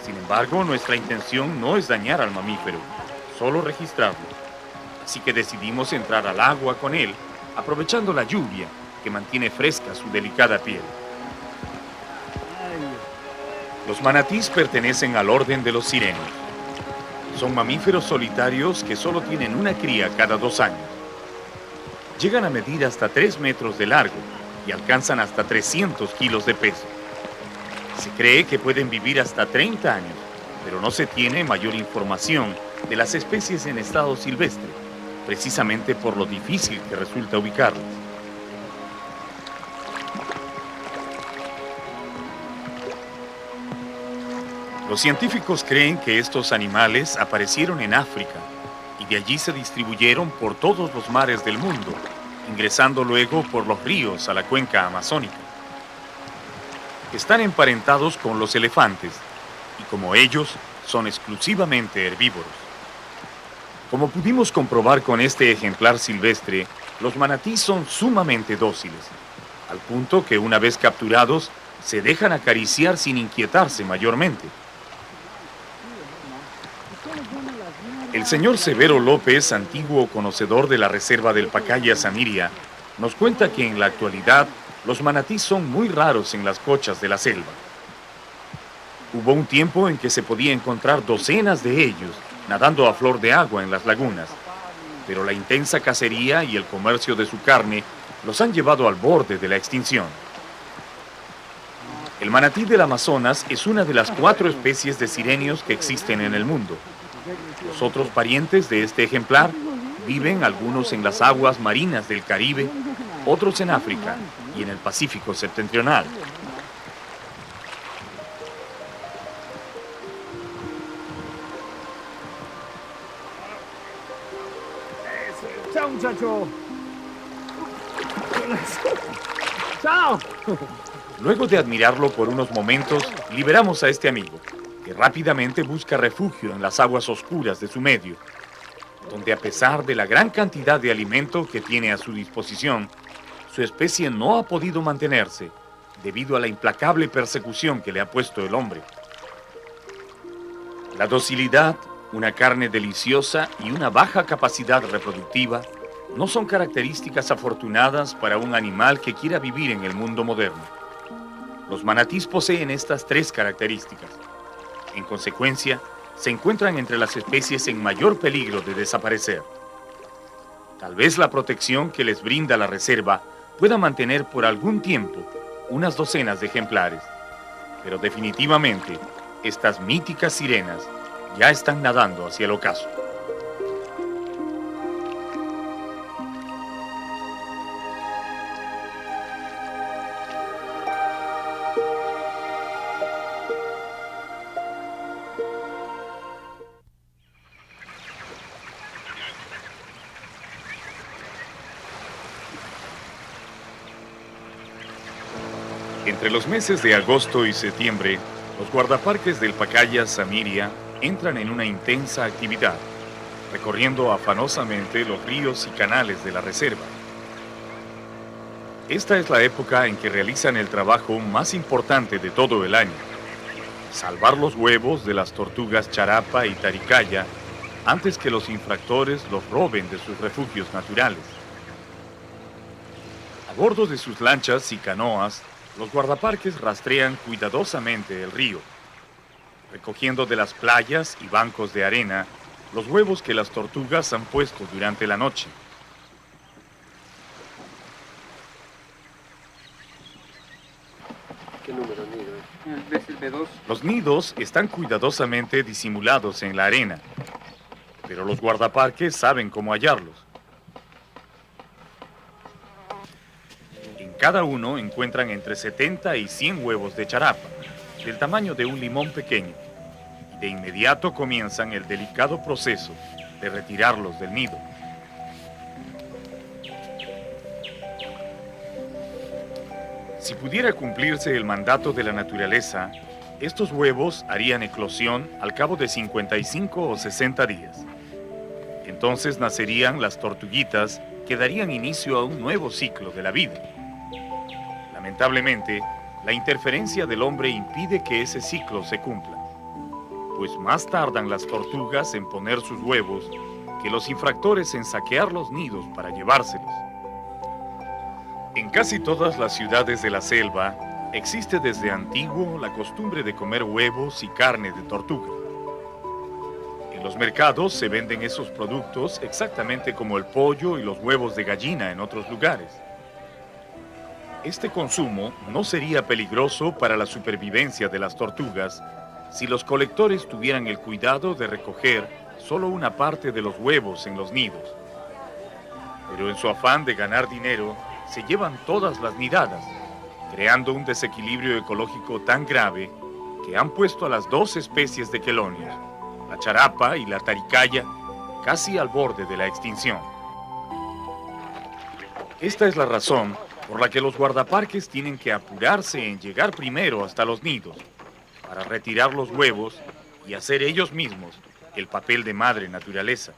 Speaker 1: Sin embargo, nuestra intención no es dañar al mamífero, solo registrarlo. Así que decidimos entrar al agua con él, aprovechando la lluvia que mantiene fresca su delicada piel. Los manatís pertenecen al orden de los sirenos. Son mamíferos solitarios que solo tienen una cría cada 2 años. Llegan a medir hasta 3 metros de largo y alcanzan hasta 300 kilos de peso. Se cree que pueden vivir hasta 30 años, pero no se tiene mayor información de las especies en estado silvestre, precisamente por lo difícil que resulta ubicarlas. Los científicos creen que estos animales aparecieron en África y de allí se distribuyeron por todos los mares del mundo, ingresando luego por los ríos a la cuenca amazónica. Están emparentados con los elefantes y como ellos son exclusivamente herbívoros. Como pudimos comprobar con este ejemplar silvestre, los manatís son sumamente dóciles, al punto que una vez capturados se dejan acariciar sin inquietarse mayormente. El señor Severo López, antiguo conocedor de la reserva del Pacaya Samiria, nos cuenta que en la actualidad los manatís son muy raros en las cochas de la selva. Hubo un tiempo en que se podía encontrar docenas de ellos nadando a flor de agua en las lagunas, pero la intensa cacería y el comercio de su carne los han llevado al borde de la extinción. El manatí del Amazonas es una de las 4 especies de sirenios que existen en el mundo. Los otros parientes de este ejemplar viven algunos en las aguas marinas del Caribe, otros en África y en el Pacífico septentrional.
Speaker 2: ¡Chao, muchacho! ¡Chao!
Speaker 1: Luego de admirarlo por unos momentos, liberamos a este amigo, que rápidamente busca refugio en las aguas oscuras de su medio, donde a pesar de la gran cantidad de alimento que tiene a su disposición, su especie no ha podido mantenerse debido a la implacable persecución que le ha puesto el hombre. La docilidad, una carne deliciosa y una baja capacidad reproductiva no son características afortunadas para un animal que quiera vivir en el mundo moderno. Los manatís poseen estas 3 características. En consecuencia, se encuentran entre las especies en mayor peligro de desaparecer. Tal vez la protección que les brinda la reserva pueda mantener por algún tiempo unas docenas de ejemplares, pero definitivamente estas míticas sirenas ya están nadando hacia el ocaso. Entre los meses de agosto y septiembre, los guardaparques del Pacaya Samiria entran en una intensa actividad, recorriendo afanosamente los ríos y canales de la reserva. Esta es la época en que realizan el trabajo más importante de todo el año: salvar los huevos de las tortugas charapa y taricaya antes que los infractores los roben de sus refugios naturales. A bordo de sus lanchas y canoas, Los guardaparques rastrean cuidadosamente el río, recogiendo de las playas y bancos de arena los huevos que las tortugas han puesto durante la noche.
Speaker 3: ¿Qué número nido? ¿Ves el B2?
Speaker 1: Los nidos están cuidadosamente disimulados en la arena, pero los guardaparques saben cómo hallarlos. En cada uno encuentran entre 70 y 100 huevos de charapa, del tamaño de un limón pequeño, y de inmediato comienzan el delicado proceso de retirarlos del nido. Si pudiera cumplirse el mandato de la naturaleza, estos huevos harían eclosión al cabo de 55 o 60 días. Entonces nacerían las tortuguitas que darían inicio a un nuevo ciclo de la vida. Lamentablemente, la interferencia del hombre impide que ese ciclo se cumpla, pues más tardan las tortugas en poner sus huevos que los infractores en saquear los nidos para llevárselos. En casi todas las ciudades de la selva existe desde antiguo la costumbre de comer huevos y carne de tortuga. En los mercados se venden esos productos exactamente como el pollo y los huevos de gallina en otros lugares. Este consumo no sería peligroso para la supervivencia de las tortugas si los colectores tuvieran el cuidado de recoger solo una parte de los huevos en los nidos. Pero en su afán de ganar dinero, se llevan todas las nidadas, creando un desequilibrio ecológico tan grave que han puesto a las dos especies de quelonios, la charapa y la taricaya, casi al borde de la extinción. Esta es la razón por la que los guardaparques tienen que apurarse en llegar primero hasta los nidos, para retirar los huevos y hacer ellos mismos el papel de madre naturaleza.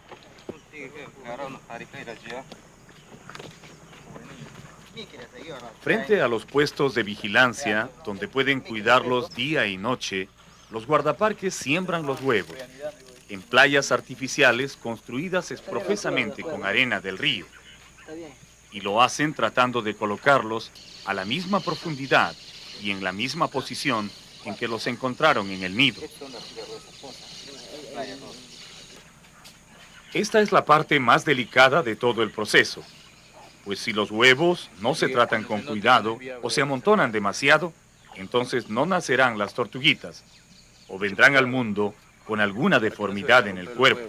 Speaker 1: Frente a los puestos de vigilancia, donde pueden cuidarlos día y noche, los guardaparques siembran los huevos en playas artificiales construidas profusamente con arena del río. Y lo hacen tratando de colocarlos a la misma profundidad y en la misma posición en que los encontraron en el nido. Esta es la parte más delicada de todo el proceso, pues si los huevos no se tratan con cuidado o se amontonan demasiado, entonces no nacerán las tortuguitas o vendrán al mundo con alguna deformidad en el cuerpo.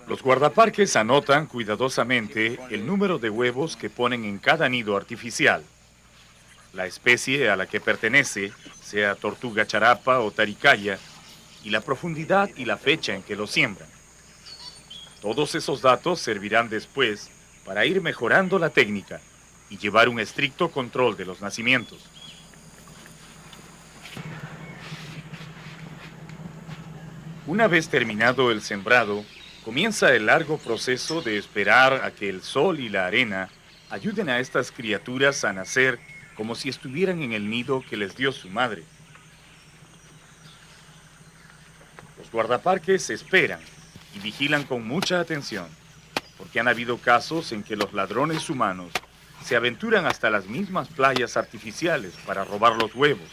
Speaker 1: Los guardaparques anotan cuidadosamente el número de huevos que ponen en cada nido artificial, la especie a la que pertenece, sea tortuga charapa o taricaya, y la profundidad y la fecha en que los siembran. Todos esos datos servirán después para ir mejorando la técnica y llevar un estricto control de los nacimientos. Una vez terminado el sembrado, comienza el largo proceso de esperar a que el sol y la arena ayuden a estas criaturas a nacer como si estuvieran en el nido que les dio su madre. Los guardaparques esperan y vigilan con mucha atención, porque han habido casos en que los ladrones humanos se aventuran hasta las mismas playas artificiales para robar los huevos.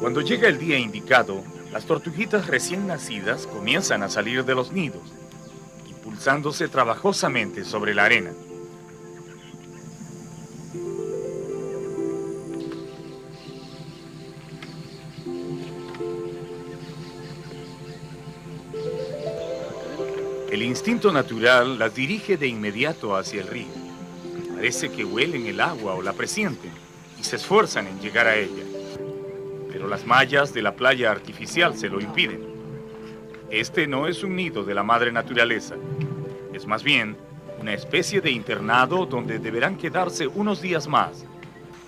Speaker 1: Cuando llega el día indicado, las tortuguitas recién nacidas comienzan a salir de los nidos, impulsándose trabajosamente sobre la arena. El instinto natural las dirige de inmediato hacia el río. Parece que huelen el agua o la presienten y se esfuerzan en llegar a ella. Pero las mallas de la playa artificial se lo impiden. Este no es un nido de la madre naturaleza. Es más bien una especie de internado donde deberán quedarse unos días más,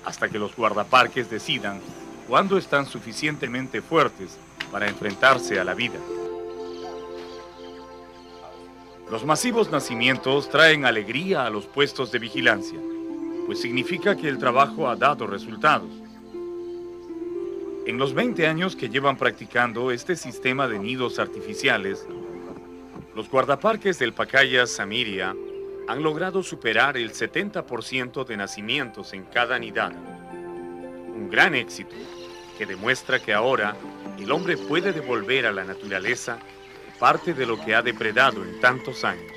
Speaker 1: hasta que los guardaparques decidan cuándo están suficientemente fuertes para enfrentarse a la vida. Los masivos nacimientos traen alegría a los puestos de vigilancia, pues significa que el trabajo ha dado resultados. En los 20 años que llevan practicando este sistema de nidos artificiales, los guardaparques del Pacaya Samiria han logrado superar el 70% de nacimientos en cada nidada. Un gran éxito que demuestra que ahora el hombre puede devolver a la naturaleza parte de lo que ha depredado en tantos años.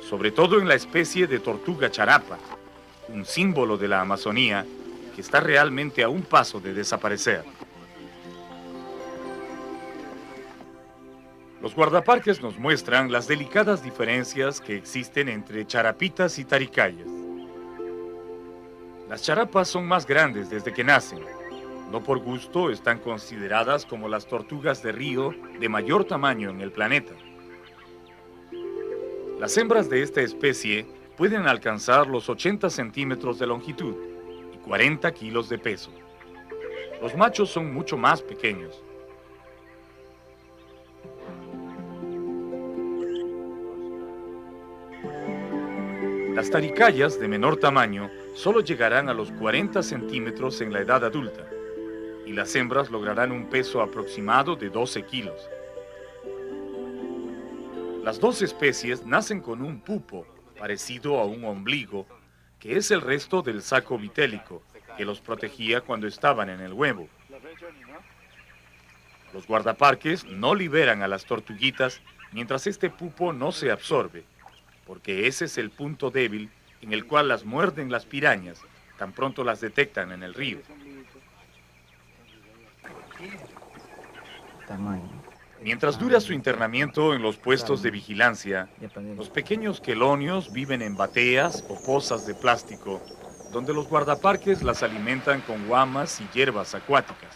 Speaker 1: Sobre todo en la especie de tortuga charapa, un símbolo de la Amazonía que está realmente a un paso de desaparecer. Los guardaparques nos muestran las delicadas diferencias que existen entre charapitas y taricayas. Las charapas son más grandes desde que nacen. No por gusto están consideradas como las tortugas de río de mayor tamaño en el planeta. Las hembras de esta especie pueden alcanzar los 80 centímetros de longitud y 40 kilos de peso. Los machos son mucho más pequeños. Las taricayas de menor tamaño solo llegarán a los 40 centímetros en la edad adulta y las hembras lograrán un peso aproximado de 12 kilos. Las dos especies nacen con un pupo parecido a un ombligo, que es el resto del saco vitélico que los protegía cuando estaban en el huevo. Los guardaparques no liberan a las tortuguitas mientras este pupo no se absorbe, porque ese es el punto débil en el cual las muerden las pirañas tan pronto las detectan en el río. Mientras dura su internamiento en los puestos de vigilancia, los pequeños quelonios viven en bateas o pozas de plástico, donde los guardaparques las alimentan con guamas y hierbas acuáticas.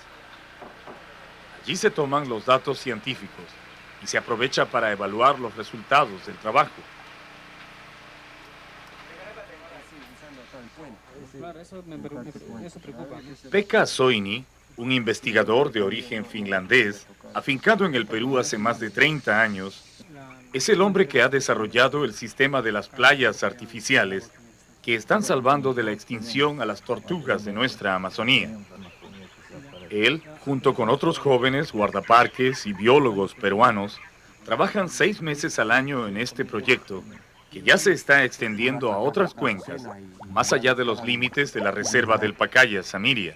Speaker 1: Allí se toman los datos científicos y se aprovecha para evaluar los resultados del trabajo. Pekka Soini, un investigador de origen finlandés, afincado en el Perú hace más de 30 años, es el hombre que ha desarrollado el sistema de las playas artificiales que están salvando de la extinción a las tortugas de nuestra Amazonía. Él, junto con otros jóvenes guardaparques y biólogos peruanos, trabajan 6 meses al año en este proyecto, que ya se está extendiendo a otras cuencas, más allá de los límites de la reserva del Pacaya Samiria.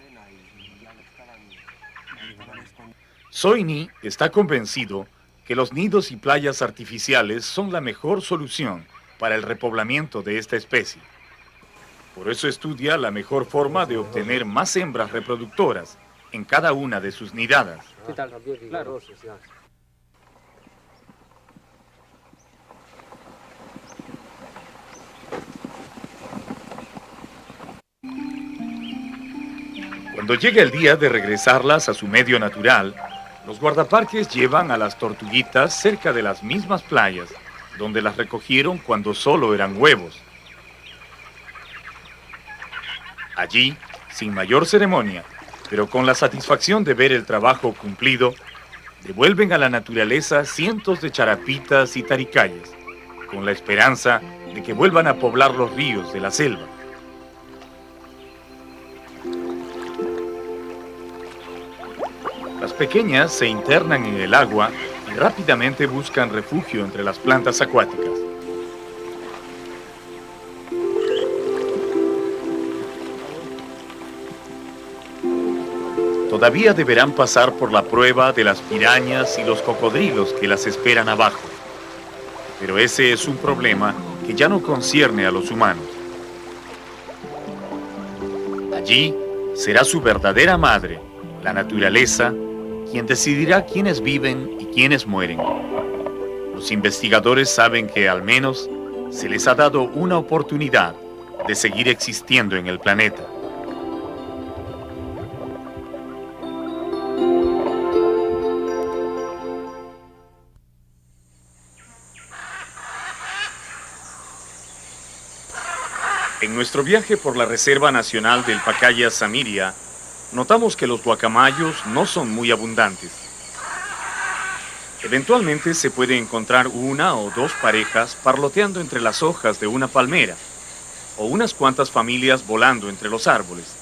Speaker 1: Soini está convencido que los nidos y playas artificiales son la mejor solución para el repoblamiento de esta especie. Por eso estudia la mejor forma de obtener más hembras reproductoras en cada una de sus nidadas.
Speaker 3: Claro.
Speaker 1: Cuando llega el día de regresarlas a su medio natural, los guardaparques llevan a las tortuguitas cerca de las mismas playas, donde las recogieron cuando solo eran huevos. Allí, sin mayor ceremonia, pero con la satisfacción de ver el trabajo cumplido, devuelven a la naturaleza cientos de charapitas y taricayas, con la esperanza de que vuelvan a poblar los ríos de la selva. Las pequeñas se internan en el agua y rápidamente buscan refugio entre las plantas acuáticas. Todavía deberán pasar por la prueba de las pirañas y los cocodrilos que las esperan abajo. Pero ese es un problema que ya no concierne a los humanos. Allí será su verdadera madre, la naturaleza, quien decidirá quiénes viven y quiénes mueren. Los investigadores saben que al menos se les ha dado una oportunidad de seguir existiendo en el planeta. En nuestro viaje por la Reserva Nacional del Pacaya Samiria, notamos que los guacamayos no son muy abundantes. Eventualmente se puede encontrar una o dos parejas parloteando entre las hojas de una palmera, o unas cuantas familias volando entre los árboles.